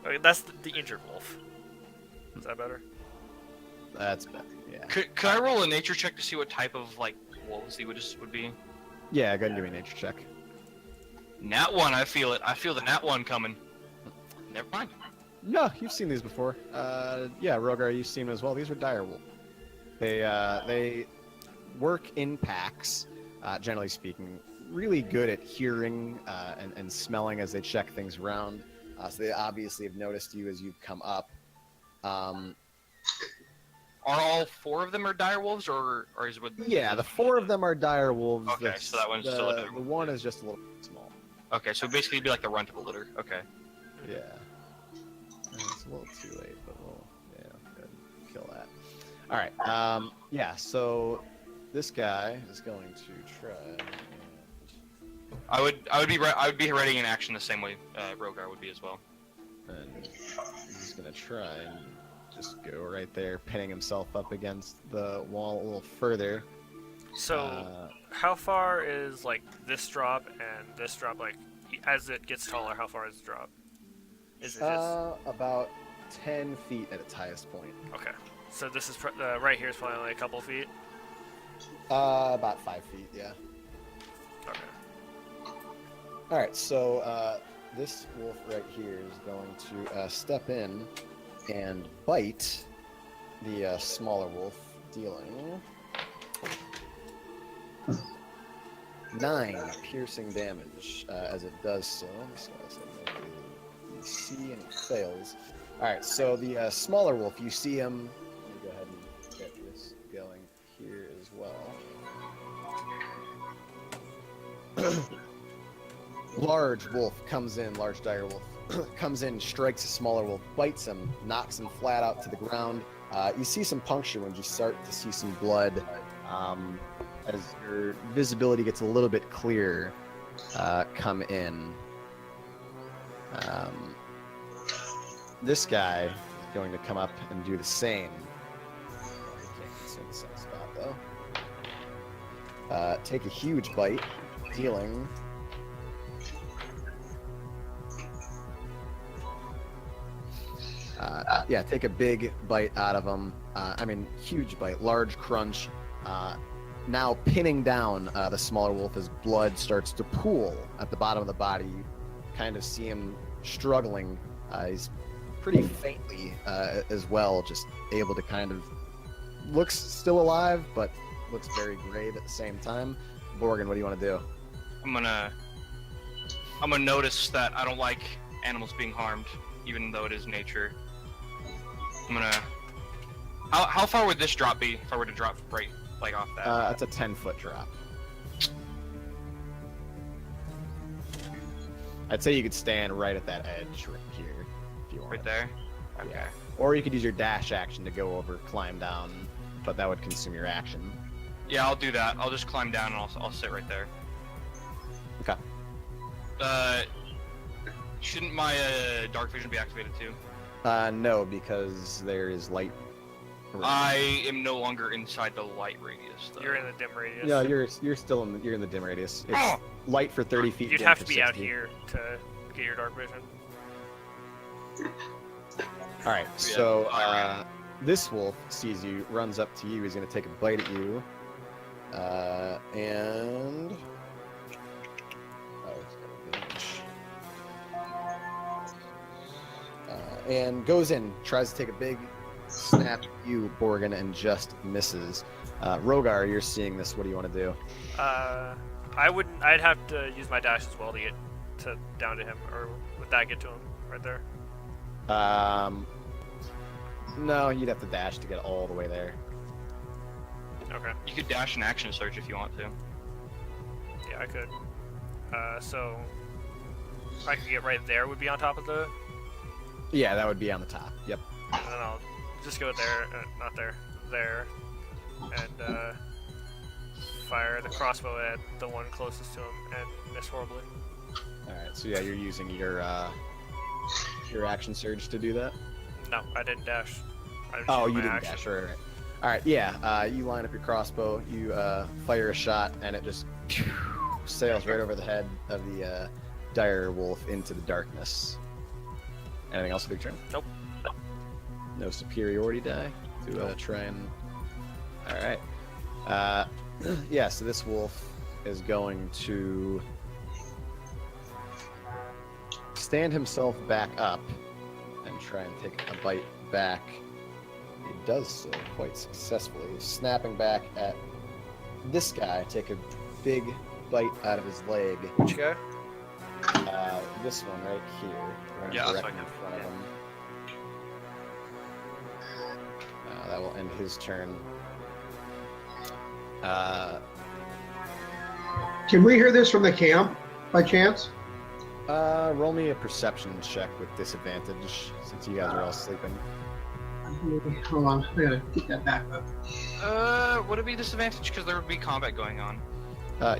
Okay, that's the injured wolf. Is that better? That's better, yeah. Could I roll a nature check to see what type of like wolves he would be? Yeah, go ahead and give me a nature check. Nat 1, I feel it. I feel the Nat 1 coming. Never mind. No, you've seen these before. Yeah, Rogar, you've seen them as well. These are direwolf. They work in packs, generally speaking. Really good at hearing and smelling as they check things around. So they obviously have noticed you as you've come up. Are all 4 of them dire wolves, or is it with? Yeah, the 4 of them are dire wolves. Okay, so that one's still a dire the wolf. one is just a little small. Okay, so basically it'd be like the runt of a litter. Okay. Yeah. It's a little too late, but we'll go ahead and kill that. All right. Yeah. So this guy is going to try. I would be ready in action the same way Rogar would be as well. And he's gonna try and just go right there, pinning himself up against the wall a little further. So, how far is like this drop and this drop? Like, as it gets taller, how far is the drop? Is it just About 10 feet at its highest point. okay? So this is right here is probably only a couple feet. About 5 feet, yeah. Okay. All right, so this wolf right here is going to step in and bite the smaller wolf, dealing 9 piercing damage as it does so. This guy's you see, and he fails. All right, so the smaller wolf, you see him. Let me go ahead and get this going here as well. Large wolf comes in, large dire wolf comes in, strikes a smaller wolf, bites him, knocks him flat out to the ground. You see some puncture when you start to see some blood as your visibility gets a little bit clearer come in. This guy is going to come up and do the same. Can't in the same spot though. Take a huge bite, dealing. Yeah, take a big bite out of him. I mean, huge bite, large crunch. Now pinning down the smaller wolf as blood starts to pool at the bottom of the body. You kind of see him struggling. He's pretty faintly as well, just able to kind of looks still alive, but looks very grave at the same time. Borgin, what do you want to do? I'm gonna notice that I don't like animals being harmed, even though it is nature. I'm gonna. How far would this drop be if I were to drop right like off that? It's a 10-foot drop. I'd say you could stand right at that edge right here if you want. Right there. Okay. Yeah. Or you could use your dash action to go over, climb down, but that would consume your action. Yeah, I'll do that. I'll just climb down and I'll sit right there. Okay. Shouldn't my dark vision be activated too? No, because there is light. I am no longer inside the light radius. Though. You're in the dim radius. No, you're still in you're in the dim radius. It's Oh! light for 30 feet. You'd dim have for to be out 60. here to get your dark vision. All right, so this wolf sees you, runs up to you. He's going to take a bite at you, and and goes in, tries to take a big snap at you, Borgin, and just misses. Rogar, you're seeing this. What do you want to do? I wouldn't. I'd have to use my dash as well to get down to him, or would that get to him right there? No, you'd have to dash to get all the way there. Okay. You could dash an action search if you want to. Yeah, I could. So I could get right there. Would be on top of the. Yeah, that would be on the top. Yep. And then I'll just go there. Not there. There. And fire the crossbow at the one closest to him and miss horribly. All right. So yeah, you're using your action surge to do that. No, I didn't dash. I just Oh, used you my didn't action. dash. Right. All right. Yeah. You line up your crossbow. You fire a shot, and it just sails right over the head of the dire wolf into the darkness. Anything else, big turn? Nope. No superiority die to try and. All right. Yeah. So this wolf is going to stand himself back up and try and take a bite back. He does so quite successfully, snapping back at this guy. Take a big bite out of his leg. Which guy? This one right here. Right Yeah, that's directly fine. in front of him. That will end his turn. Can we hear this from the camp by chance? Roll me a perception check with disadvantage since you guys are all sleeping. Hold on, I gotta get that back up. Would it be disadvantage because there would be combat going on?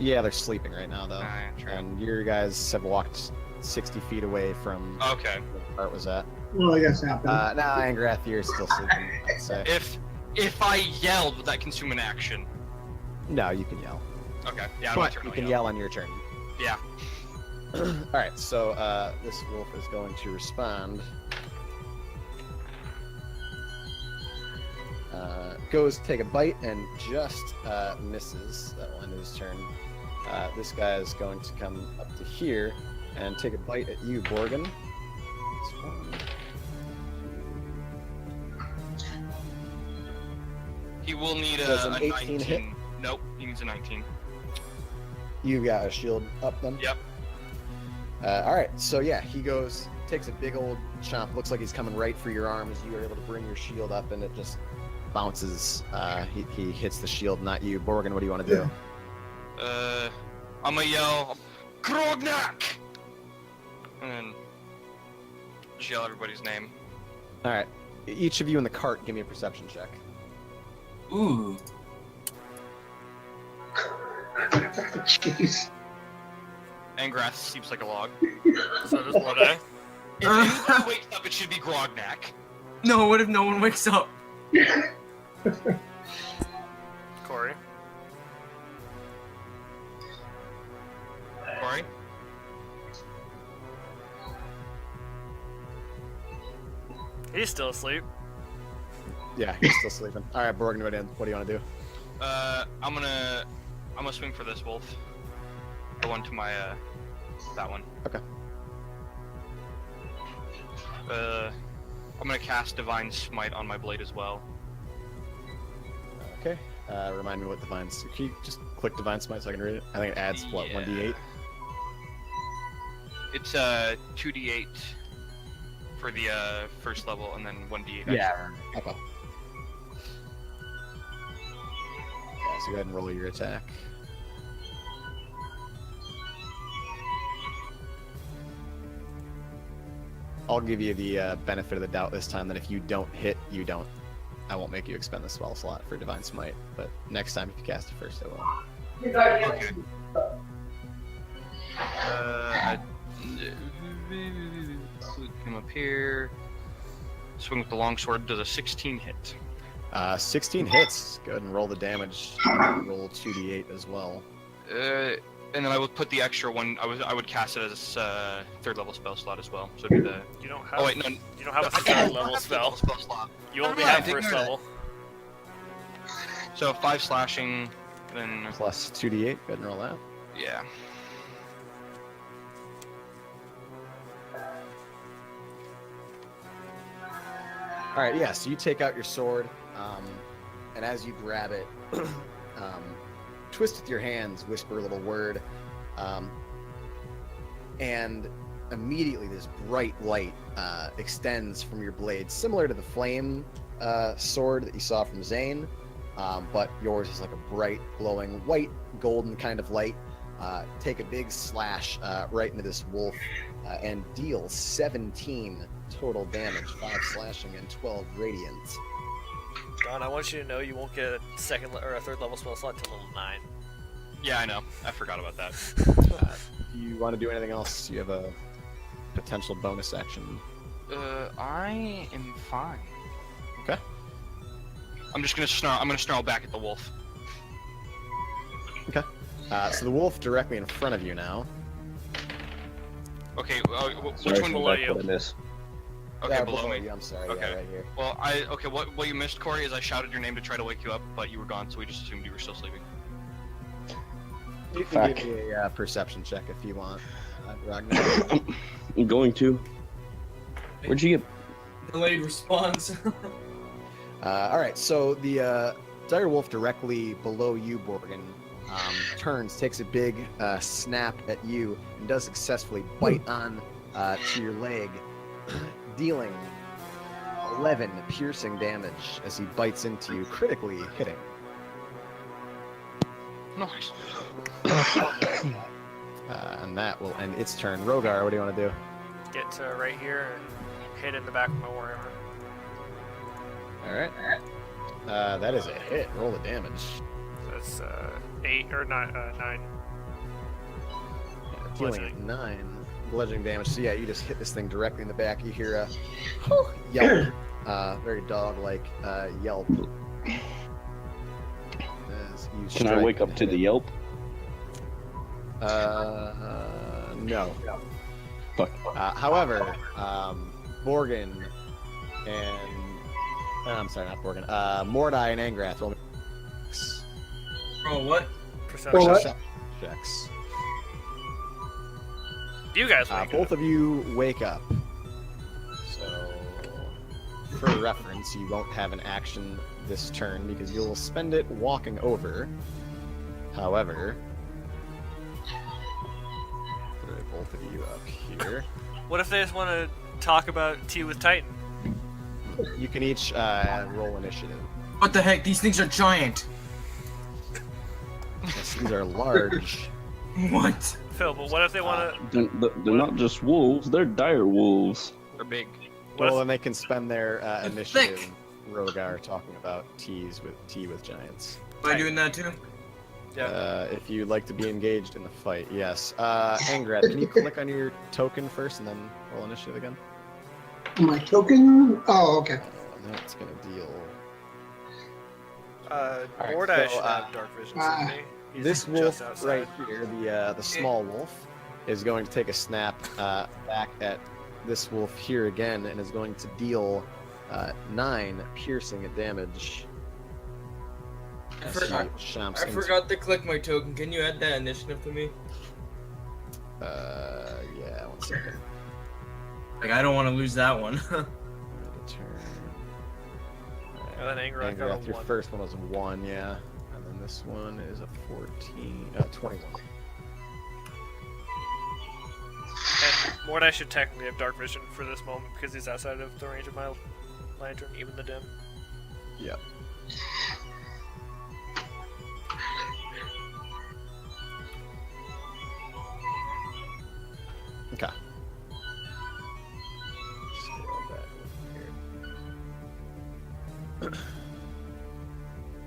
Yeah, they're sleeping right now though. True. And your guys have walked 60 feet away from Okay. where the cart was at. Well, I guess happened. Nah, Angrath, you're still sleeping, I'd say. If I yelled, would that consume an action? No, you can yell. Okay. Yeah, my But turn. you I'll can yell on your turn. Yeah. Alright, so this wolf is going to respond. Goes to take a bite and just misses. That will end his turn. This guy is going to come up to here and take a bite at you, Borgin. It's 1, 2. He will need Does a an 18 19. hit? Nope, he needs a 19. You got a shield up then? Yep. Alright, so yeah, he goes, takes a big old chomp. Looks like he's coming right for your arm as you are able to bring your shield up, and it just bounces. He hits the shield, not you. Borgin, what do you want to do? I'm gonna yell, Grognak! And then just yell everybody's name. Alright, each of you in the cart, give me a perception check. Ooh. Jeez. Angrath seems like a log. So does one eye. If anybody wakes up, it should be Grognak. No, what if no one wakes up? Corey. Corey? He's still asleep. Yeah, he's still sleeping. Alright, Borgin, what do you want to do? I'm gonna swing for this wolf. The one to my, that one. Okay. I'm gonna cast Divine Smite on my blade as well. Okay. Remind me what Divine... Can you just click Divine Smite so I can read it? I think it adds, what, Yeah. 1d8? It's 2d8 for the first level, and then 1d8. Yeah. Okay. Yeah, so go ahead and roll your attack. I'll give you the benefit of the doubt this time that if you don't hit, I won't make you expend the spell slot for Divine Smite. But next time, if you cast it first, I will. Okay. Come up here. Swing with the longsword. Does a 16 hit? 16 hits. Go ahead and roll the damage. Roll 2d8 as well. And then I would put the extra one. I would cast it as a third level spell slot as well. So it'd be the. You don't have. Oh wait, no. You don't have a I third don't level have spell. slot. You only Never have mind, first ignore level. So 5 slashing, then Plus 2d8. Go ahead and roll that. yeah. All right, yeah. So you take out your sword, and as you grab it, twist with your hands, whisper a little word, and immediately this bright light extends from your blade, similar to the flame sword that you saw from Zane, but yours is like a bright, glowing, white, golden kind of light. Take a big slash right into this wolf and deal 17 total damage, 5 slashing and 12 radiant. Don, I want you to know you won't get a or a third level spell slot until level 9. Yeah, I know. I forgot about that. Do you want to do anything else? You have a potential bonus action. I am fine. Okay. I'm just gonna snarl. I'm gonna snarl back at the wolf. Okay. So the wolf directly in front of you now. Okay. Which Sorry one for below that, you? what I missed. Okay, Yeah, below me. you. I'm sorry. Okay. Yeah, right here. Well, okay. What you missed, Corey, is I shouted your name to try to wake you up, but you were gone, so we just assumed you were still sleeping. You can Fuck. give me a perception check if you want, Ragnar. I'm going to. Where'd you get? Delayed response. All right. So the dire wolf directly below you, Borgen, turns, takes a big snap at you, and does successfully bite on to your leg, dealing 11 piercing damage as he bites into you, critically hitting. Nice. And that will end its turn. Rogar, what do you want to do? Get to right here and hit in the back of my warhammer. All right. That is a hit. Roll the damage. That's 8 or 9. 9. Dealing Bludgeoning. 9 bludgeoning damage. So yeah, you just hit this thing directly in the back. You hear a yelp, very dog-like yelp. As you Can I strike wake up and to hit the it. yelp? No. Fuck. However, Morgan and I'm sorry, not Morgan. Mordai and Angrath roll Oh, what? Perception. Well, checks. You guys wake Both up. of you wake up. So, for reference, you won't have an action this turn because you'll spend it walking over. However, throw both of you up here. What if they just want to talk about Tea with Titan? You can each roll initiative. What the heck? These things are giant. Yes, these are large. What? Phil, but what if they want to... They're not just wolves, they're dire wolves. They're big. Well, then they can spend their initiative. Rogar talking about tea with giants. Am I doing that too? If you'd like to be engaged in the fight, yes. Angrad, can you click on your token first and then roll initiative again? My token? Oh, okay. And that's gonna deal. Mordai so, should have dark vision, ah, shouldn't he? He's This just wolf outside. right here, the small wolf, is going to take a snap back at this wolf here again, and is going to deal 9 piercing damage. I, As for- he I- chomps I into- forgot to click my token. Can you add that initiative to me? Yeah, 1 second. Like, I don't want to lose that one. Turn. And then Angrath got a Angrath, your 1. first one was a 1, yeah. And then this one is a 21. And Mordai should technically have dark vision for this moment because he's outside of the range of my lantern, even the dim. Yep. Okay.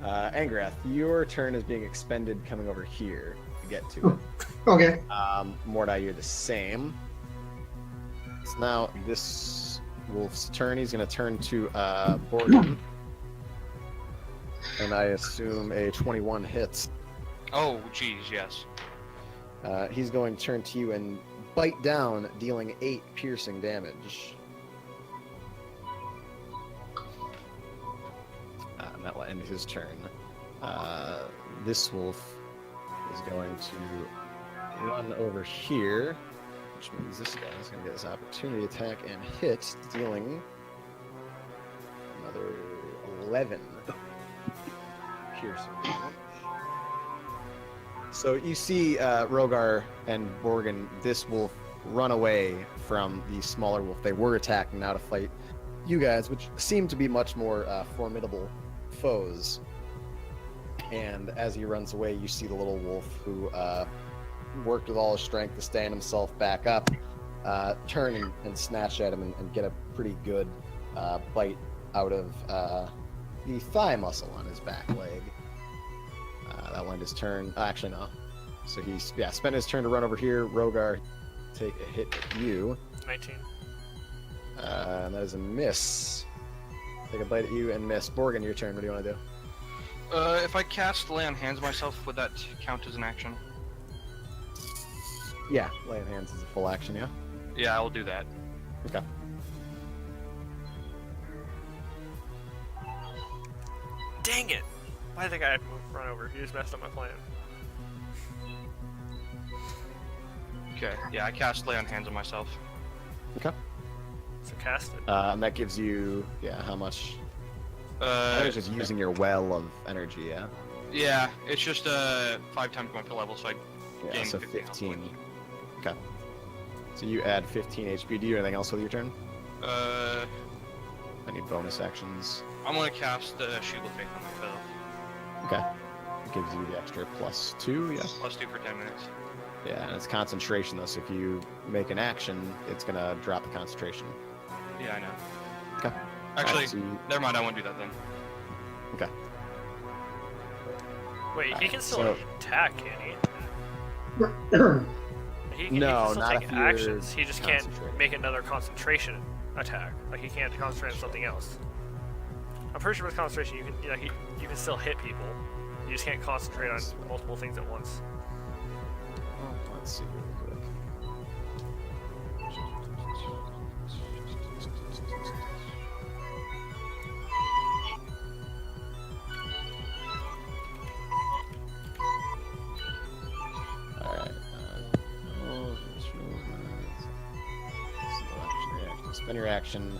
Angrath, your turn is being expended coming over here to get to it. Okay. Mordai, you're the same. So now this wolf's turn. He's going to turn to Borgin. And I assume a 21 hits. Oh, geez, yes. He's going to turn to you and bite down, dealing 8 piercing damage. And that will end his turn. This wolf is going to run over here, which means this guy is going to get his opportunity attack and hit, dealing another 11 piercing damage. So you see Rogar and Borgin, this wolf, run away from the smaller wolf. They were attacking now to fight you guys, which seem to be much more formidable foes. And as he runs away, you see the little wolf, who worked with all his strength to stand himself back up, turn and snatch at him and get a pretty good bite out of the thigh muscle on his back leg. That will end his turn. Actually, no. So he's spent his turn to run over here. Rogar, take a hit at you. 19. And that is a miss. Take a bite at you and miss. Borgin, your turn. What do you want to do? If I cast Lay on Hands myself, would that count as an action? Yeah, lay on hands is a full action, yeah? Yeah, I will do that. Okay. Dang it! Why did the guy run over? He just messed up my plan. Okay, yeah, I cast Lay on Hands on myself. Okay. So cast it. And that gives you, how much? I was just using your well of energy, yeah? Yeah, it's just 5 times my pill level, so I Yeah, gain so 15 health 15. points. Okay. So you add 15 HP. Do you do anything else with your turn? Any bonus actions? I'm gonna cast the Shield of Faith on myself. Okay. It gives you the extra +2, yeah? +2 for 10 minutes. Yeah, and it's concentration, though, so if you make an action, it's going to drop the concentration. Yeah, I know. Okay. Actually, Alright, so you- never mind, I won't do that then. Okay. Wait, he can still so- attack, can't he? He No, can still not take if you're actions. He just can't concentrating. make another concentration attack. Like he can't concentrate on something else. I'm pretty sure with concentration, you can still hit people. You just can't concentrate on multiple things at once. Let's see real quick. Alright. Spend your action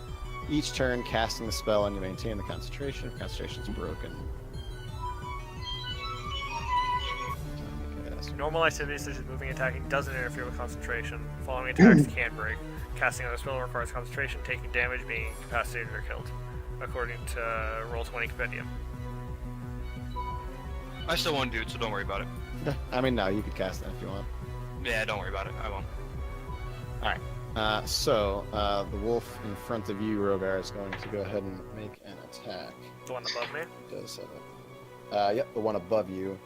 each turn casting the spell and you maintain the concentration. If concentration is broken. Normal activities such as moving and attacking doesn't interfere with concentration. Following attacks can break. Casting on a spell requires concentration, taking damage, being incapacitated or killed, according to Roll20 Compendium. I still won't do it, so don't worry about it. I mean, no, you could cast that if you want. Yeah, don't worry about it. I won't. Alright. So, the wolf in front of you, Rogar, is going to go ahead and make an attack. The one above me? It does have it. Yep, the one above you.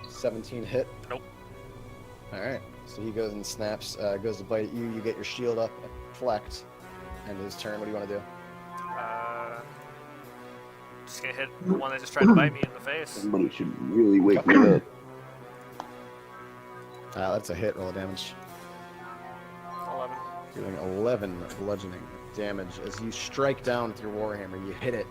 17 hit. Nope. Alright. So he goes and snaps, goes to bite you. You get your shield up, deflect. End his turn. What do you want to do? Just gonna hit the one that just tried to bite me in the face. Somebody should really wake me up. That's a hit. Roll of damage. 11. Doing 11 bludgeoning damage as you strike down with your warhammer. You hit it.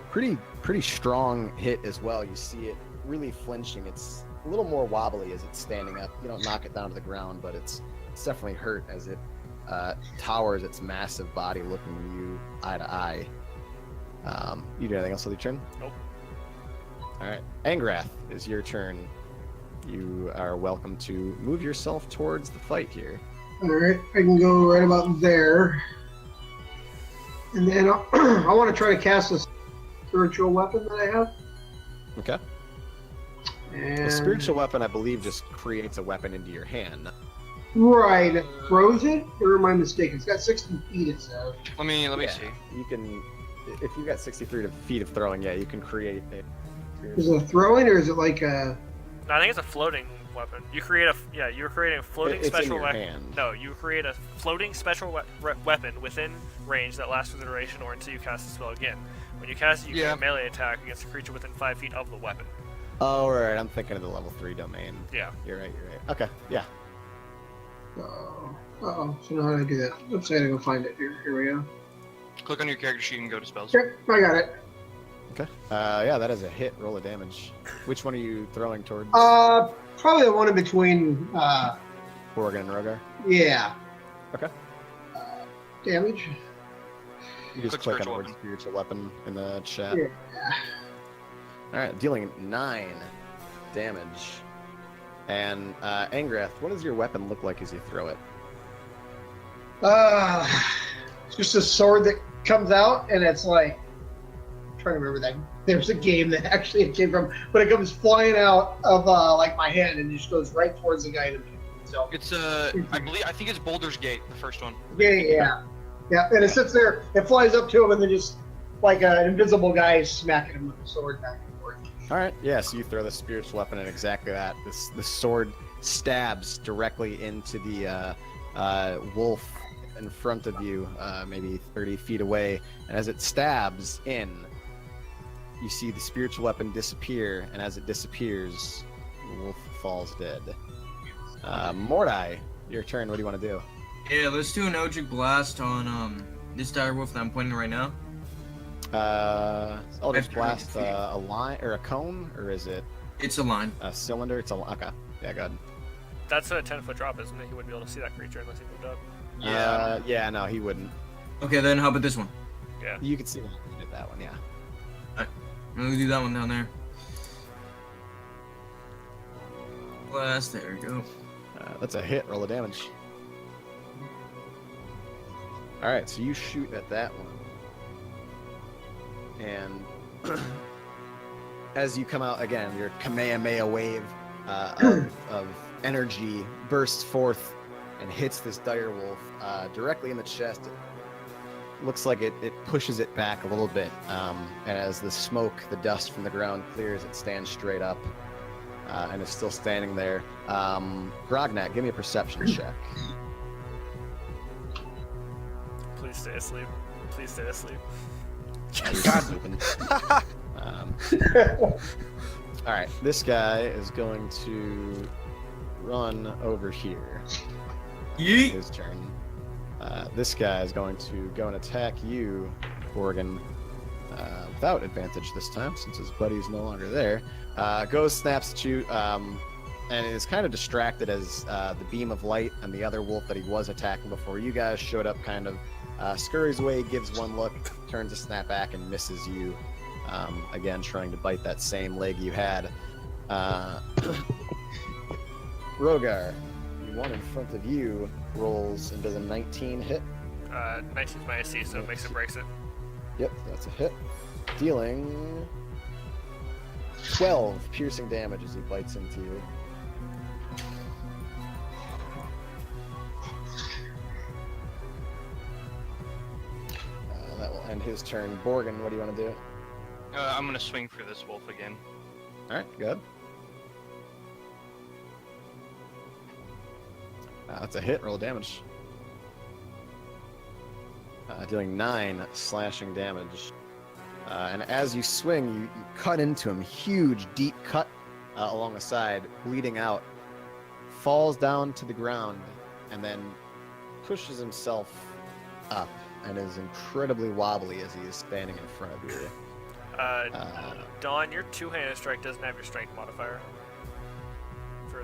Pretty strong hit as well. You see it really flinching. It's a little more wobbly as it's standing up. You don't knock it down to the ground, but it's definitely hurt as it towers its massive body, looking you eye to eye. You do anything else with your turn? Nope. All right, Angrath, is your turn. You are welcome to move yourself towards the fight here. Alright, I can go right about there. And then I want to try to cast a spiritual weapon that I have. Okay. And... The spiritual weapon, I believe, just creates a weapon into your hand. Right, it throws it? Or am I mistaken? It's got 60 feet, it says. Let me Yeah, see. You can if you've got 63 feet of throwing, yeah, you can create a. Is it a throwing or is it like a? No, I think it's a floating weapon. You create a you're creating a floating It's in special your weapon. hand. No, you create a floating special weapon within range that lasts for the duration or until you cast the spell again. When you cast it, you get a melee attack against a creature within 5 feet of the weapon. Oh, right. I'm thinking of the level 3 domain. Yeah. You're right. Okay. Yeah. Uh-oh. So now how do I do that? Oops, I gotta go find it. Here we go. Click on your character sheet and go to spells. Yep, I got it. Okay. Yeah, that is a hit. Roll of damage. Which one are you throwing towards? Probably the one in between. Borgin and Rogar. Yeah. Okay. Damage. You just Click click on the spiritual word weapon. spiritual weapon in the chat. Yeah. All right, dealing 9 damage. And Angrath, what does your weapon look like as you throw it? It's just a sword that comes out, and it's like, I'm trying to remember that. There's a game that actually it came from, but it comes flying out of like my hand and just goes right towards the guy in the middle. So It's I think it's Boulder's Gate, the first one. yeah, and it sits there. It flies up to him, and then just like an invisible guy is smacking him with the sword back and forth. All right, yeah, so you throw the spiritual weapon at exactly that. The sword stabs directly into the wolf in front of you, maybe 30 feet away. And as it stabs in, you see the spiritual weapon disappear. And as it disappears, the wolf falls dead. Mordai, your turn. What do you want to do? Yeah, let's do an Ojic Blast on this dire wolf that I'm pointing right now. Eldritch Blast, a line or a cone, or is it It's a line. a cylinder? It's a okay. Yeah, good. That's a 10-foot drop, isn't it? He wouldn't be able to see that creature unless he moved up. Yeah, no, he wouldn't. Okay, then how about this one? Yeah. You could see that one, yeah. I'm gonna do that one down there. Blast, there we go. That's a hit. Roll of damage. All right, so you shoot at that one, and as you come out again, your Kamehameha wave of energy bursts forth and hits this dire wolf directly in the chest. It looks like it pushes it back a little bit, and as the smoke, the dust from the ground clears, it stands straight up and is still standing there. Grognak, give me a perception check. Please stay asleep. Please stay asleep. God's open. All right, this guy is going to run over here. Yeet! His turn. This guy is going to go and attack you, Borgin, without advantage this time, since his buddy is no longer there. Goes, snaps at you, and is kind of distracted as the beam of light and the other wolf that he was attacking before you guys showed up kind of scurries away, gives one look, turns to snap back, and misses you. Again, trying to bite that same leg you had. Rogar, the one in front of you rolls and does a 19 hit. 19's my AC, so it makes it breaks it. Yep, that's a hit. Dealing 12 piercing damage as he bites into you. That will end his turn. Borgin, what do you want to do? I'm gonna swing for this wolf again. All right, good. That's a hit. Roll damage. Dealing 9 slashing damage. And as you swing, you cut into him. Huge, deep cut along the side, bleeding out. Falls down to the ground, and then pushes himself up, and is incredibly wobbly as he is standing in front of you. Dawn, your two-handed strike doesn't have your strength modifier.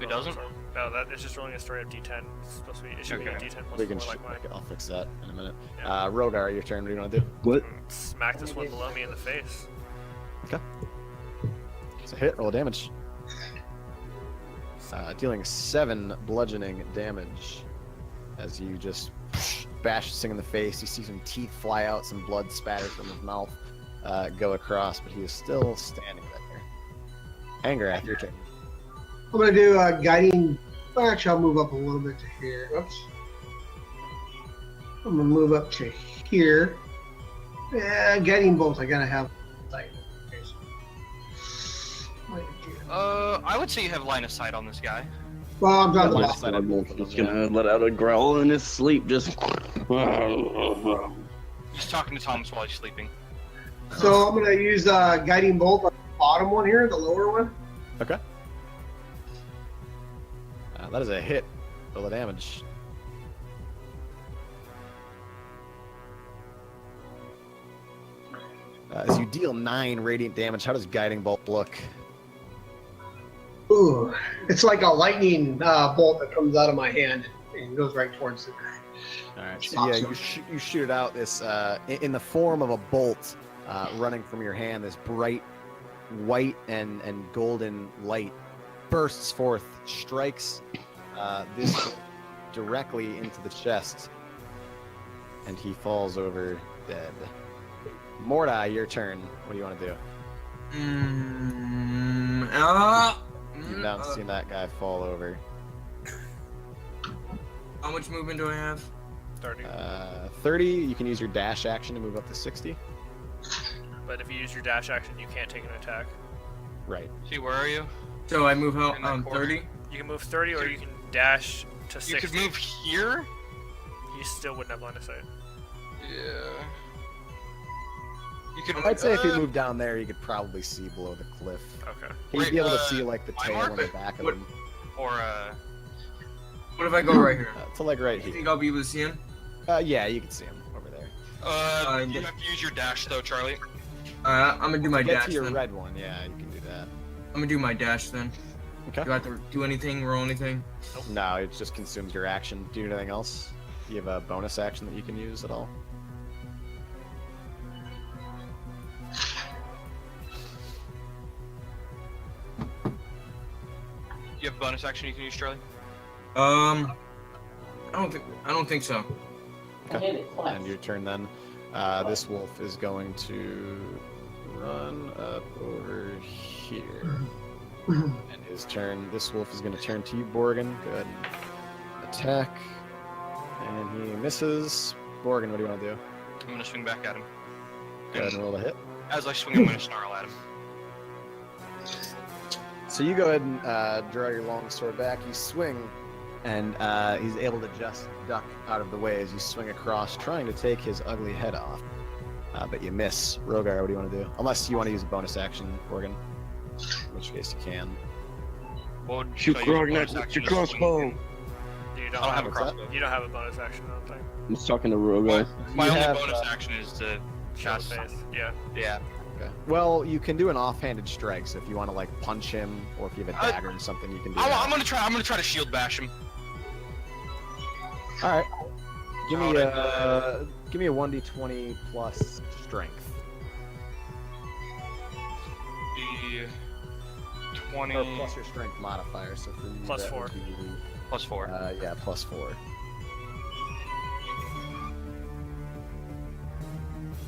It doesn't? No, that is just rolling a straight up D10. It's supposed to be. It should be a Okay. D10 plus We can 4 like mine. I'll fix that in a minute. Yeah. Rogar, your turn. What do you want to do? What? Smack this one below me in the face. It's a hit. Roll damage. Dealing 7 bludgeoning damage as you just bash this thing in the face. You see some teeth fly out, some blood spatter from his mouth go across, but he is still standing there. Angrath, your turn. I'm gonna do guiding. Actually, I'll move up a little bit to here. Oops. I'm gonna move up to here. Yeah, guiding bolt. I gotta have. Like, I would say you have line of sight on this guy. well, I'm Yeah, not. line of sight on both of He's them, gonna let out a growl in his sleep, just. He's talking to Thomas while he's sleeping. So I'm gonna use guiding bolt on the bottom one here, the lower one. Okay. That is a hit. Roll the damage. As you deal 9 radiant damage, how does guiding bolt look? Ooh, it's like a lightning bolt that comes out of my hand and goes right towards the guy. All right. So yeah, you shoot it out. This in the form of a bolt running from your hand. This bright white and golden light bursts forth, strikes this directly into the chest, and he falls over dead. Mortai, your turn. What do you want to do? You've not seen that guy fall over. How much movement do I have? 30. 30. You can use your dash action to move up to 60. But if you use your dash action, you can't take an attack. Right. See, where are you? So I move out In that corner. 30. You can move 30, or you can dash to 60. You could move here? You still wouldn't have line of sight. Yeah. You could. I'd say if you move down there, you could probably see below the cliff. Okay. You'd Wait, be able to see like the my tail mark? and the back of What- him. Or What if I go right here? To like right You here. think I'll be able to see him? Yeah, you can see him over there. you have to use your dash though, Charlie. I'm gonna do my Get dash to your then. red one. Yeah, you can do that. I'm gonna do my dash then. Okay. Do I have to do anything, roll anything? No, it just consumes your action. Do you do anything else? Do you have a bonus action that you can use at all? You have a bonus action you can use, Charlie. I don't think so. Okay. And your turn then. This wolf is going to run up over here. And his turn. This wolf is going to turn to you, Borgin. Go ahead and attack. And he misses. Borgin, what do you want to do? I'm gonna swing back at him. Go ahead and roll a hit. As I swing, I'm gonna snarl at him. So you go ahead and draw your long sword back. You swing, and he's able to just duck out of the way as you swing across, trying to take his ugly head off. But you miss. Rogar, what do you want to do? Unless you want to use a bonus action, Morgan. In which case you can. Well, Shoot should I use a Grognak bonus with action your to swing crossbow. again? You I don't don't have have a what's that? crossbow. You don't have a bonus action, I don't think. I'm just talking to Rogar. My You only have, bonus action is to Show cast. face. Yeah. Yeah. Okay. Well, you can do an offhanded strike, so if you want to like punch him, or if you have a Uh, dagger or something, you can do I'm that. gonna try. I'm gonna try to shield bash him. All right. Give me Alright, give me a 1d20 plus strength, The or 20 plus your strength modifier. So for you, Plus that 4. would be, plus 4. yeah, plus 4.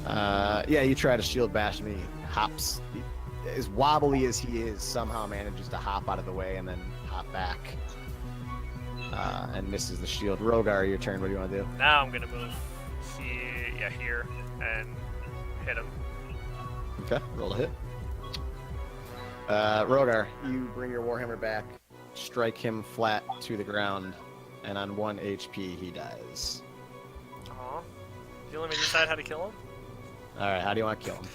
Yeah, you try to shield bash him. He hops, as wobbly as he is, somehow manages to hop out of the way and then hop back, and misses the shield. Rogar, your turn. What do you want to do? Now I'm gonna move here and hit him. Okay, roll a hit. Rogar, you bring your warhammer back, strike him flat to the ground, and on 1 HP he dies. Aw. You let me decide how to kill him? All right, how do you want to kill him?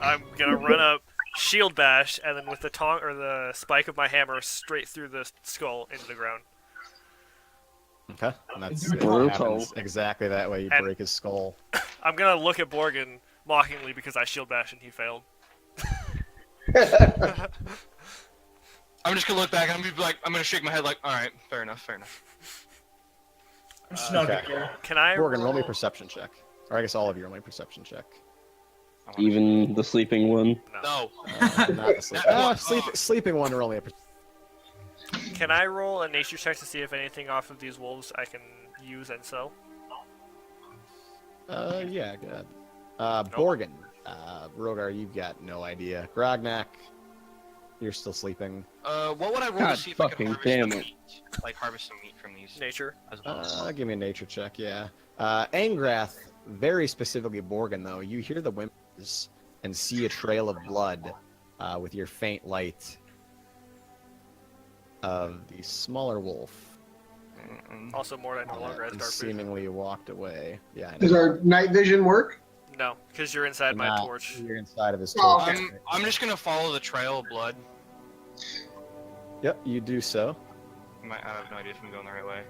I'm gonna run up, shield bash, and then with the taunt or the spike of my hammer straight through the skull into the ground. Okay, and that's it Brutal. happens exactly that way. You And- break his skull. I'm gonna look at Borgin mockingly because I shield bash and he failed. I'm just gonna look back and I'm gonna be like, I'm gonna shake my head like, all right, fair enough, fair enough. I'm just not okay. gonna Can I Morgan, roll me a perception check. Or I guess all of you roll me a perception check. I wanna- Even the sleeping one. No. Not the sleeping one, roll me a perception. Can I roll a nature check to see if anything off of these wolves I can use and sell? Yeah, good. Borgin, Rogar, you've got no idea. Grognak, you're still sleeping. What would I roll God to see if I can fucking harvest damn some it. meat? Like harvest some meat from these Nature. as well. Give me a nature check, yeah. Angrath, very specifically Borgin, though, you hear the whimpers and see a trail of blood with your faint light of the smaller wolf. Also, Mordai no longer has and dark vision. seemingly walked away. Yeah, I know. Does our night vision work? No, because you're inside my Nah, torch. You're inside of his Oh, torch. okay. I'm just gonna follow the trail of blood. Yep, you do so. I have no idea if I'm going the right way.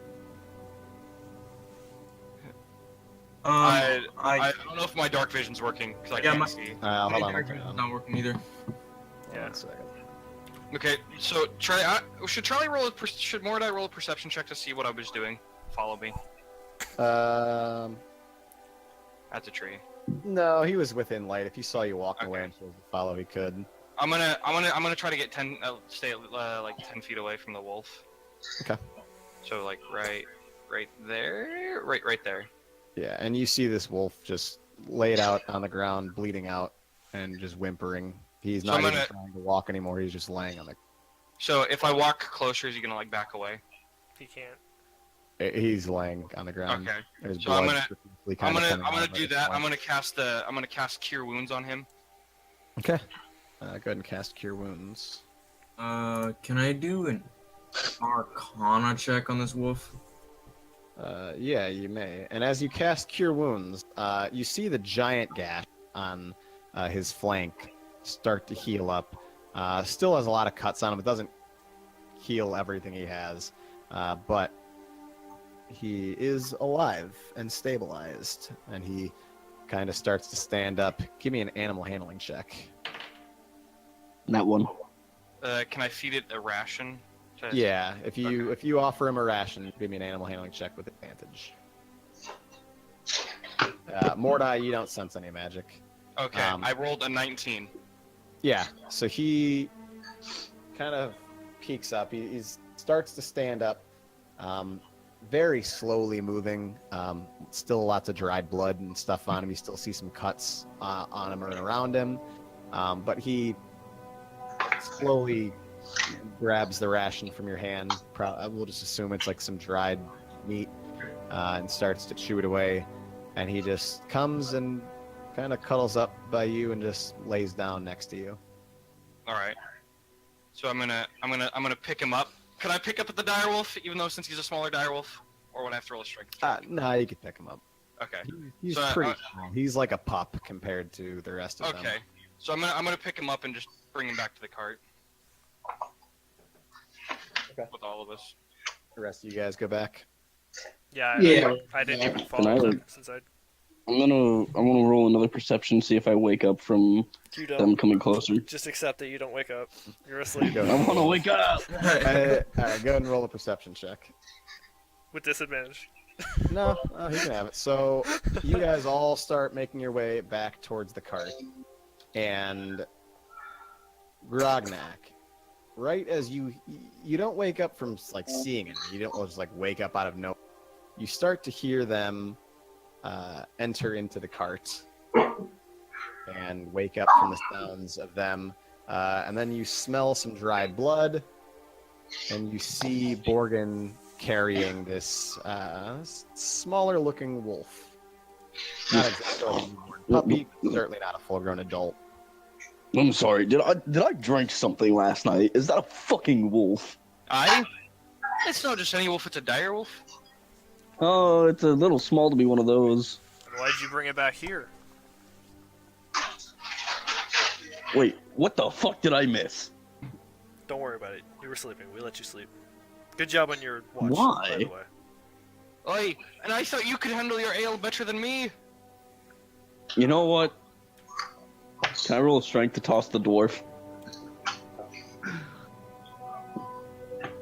I I don't know if my dark vision's working because I Yeah, can't my- see. Hold my on, dark I'll turn it vision's on. not working either. Yeah. 1 second. Okay, so Charlie, should Charlie roll should Mordai roll a perception check to see what I was doing? Follow me. That's a tree. No, he was within light. If he saw you walking away Okay. and chose to follow, he could. I'm gonna try to get stay like 10 feet away from the wolf. Okay. So like right there, right there. Yeah, and you see this wolf just laid out on the ground, bleeding out, and just whimpering. He's So not I'm even gonna- trying to walk anymore. He's just laying on the. So if I walk closer, is he gonna like back away? He can't. He's laying on the ground. Okay. There's So I'm blood gonna- profusely I'm kinda gonna coming out of do his that. flank. I'm gonna cast Cure Wounds on him. Okay. Go ahead and cast Cure Wounds. Can I do an Arcana check on this wolf? Yeah, you may. And as you cast Cure Wounds, you see the giant gash on his flank start to heal up. Still has a lot of cuts on him. It doesn't heal everything he has, but he is alive and stabilized, and he kind of starts to stand up. Give me an animal handling check. That one. Can I feed it a ration? Yeah, if you offer him a ration, give me an animal handling check with advantage. Mordai, you don't sense any magic. Okay, I rolled a 19. Yeah, so he kind of peeks up. He starts to stand up, very slowly moving. Still lots of dried blood and stuff on him. You still see some cuts on him and around him, but he slowly grabs the ration from your hand. We'll just assume it's like some dried meat, and starts to chew it away. And he just comes and kind of cuddles up by you and just lays down next to you. All right. So I'm gonna pick him up. Could I pick up the direwolf, even though since he's a smaller direwolf, or would I have to roll a strength check? Nah, you could pick him up. Okay. He's So, pretty small. He's like a pup compared to the rest of them. Okay. So I'm gonna pick him up and just bring him back to the cart. Okay. With all of us. The rest of you guys go back. Yeah. Yeah. I didn't even Can follow I- him since I. I want to roll another perception, see if I wake up from You them don't. coming closer. Just accept that you don't wake up. You're asleep. Go. I want to wake up. All right, go ahead and roll a perception check. With disadvantage. No, he can have it. So you guys all start making your way back towards the cart, and Grognak, right as you don't wake up from like seeing it. You don't just like wake up out of nowhere. You start to hear them enter into the cart and wake up from the sounds of them, and then you smell some dried blood, and you see Borgin carrying this smaller looking wolf. Not exactly a newborn puppy, certainly not a full-grown adult. I'm sorry. Did I drink something last night? Is that a fucking wolf? It's not just any wolf, it's a direwolf. Oh, it's a little small to be one of those. And why'd you bring it back here? Wait, what the fuck did I miss? Don't worry about it. You were sleeping. We let you sleep. Good job on your watch. Why? By the way. Oi, and I thought you could handle your ale better than me. You know what? Can I roll a strength to toss the dwarf?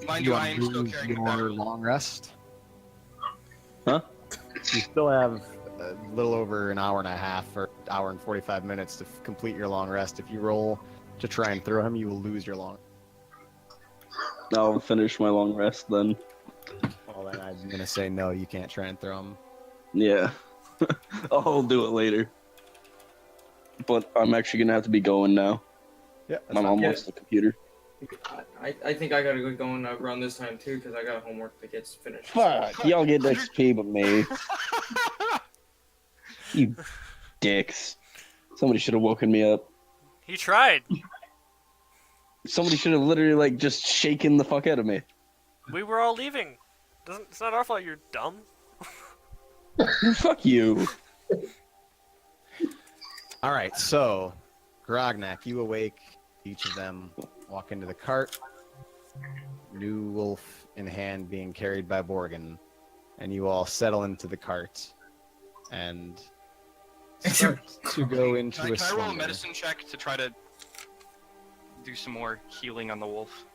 Mind you, I am still lose carrying the your battery. long rest? Huh? You still have a little over an hour and a half or hour and 45 minutes to complete your long rest. If you roll to try and throw him, you will lose your long. I'll finish my long rest then. Well, then I'm gonna say no. You can't try and throw him. Yeah. I'll do it later. But I'm actually gonna have to be going now. Yeah, that's I'm fine. almost at the computer. I think I gotta get going around this time too, because I got homework that gets finished. Fuck, y'all get XP but me. You dicks. Somebody should have woken me up. He tried. Somebody should have literally, like, just shaken the fuck out of me. We were all leaving. It's not our fault you're dumb. Fuck you. All right, so Grognak, you awake. Each of them walk into the cart. New wolf in hand, being carried by Borgin, and you all settle into the cart and start to go into Can I roll a slumber. medicine check to try to do some more healing on the wolf?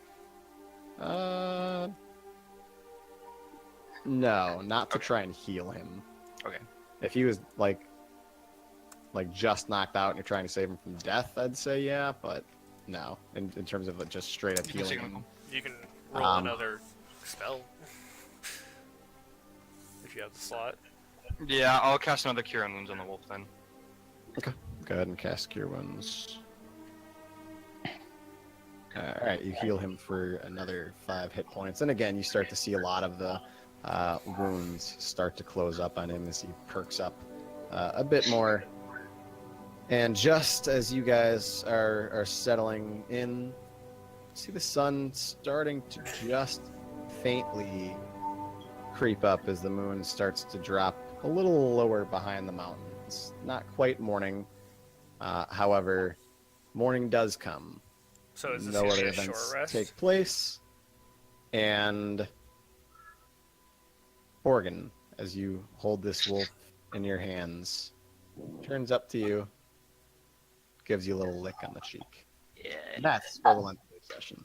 No, not to Okay. try and heal him. Okay. If he was like just knocked out and you're trying to save him from death, I'd say yeah, but no. In terms of just straight up You can healing see him. You can roll another spell. If you have the slot. Yeah, I'll cast another Cure on Wounds on the wolf then. Go ahead and cast Cure Wounds. Alright, you heal him for another 5 hit points. And again, you start to see a lot of the wounds start to close up on him as he perks up a bit more. And just as you guys are settling in, see the sun starting to just faintly creep up as the moon starts to drop a little lower behind the mountains. Not quite morning, however, morning does come. So is this No gonna other be a short events rest? take place, and Borgin, as you hold this wolf in your hands, turns up to you, gives you a little lick on the cheek. Yeah. And that's where we'll end today's session.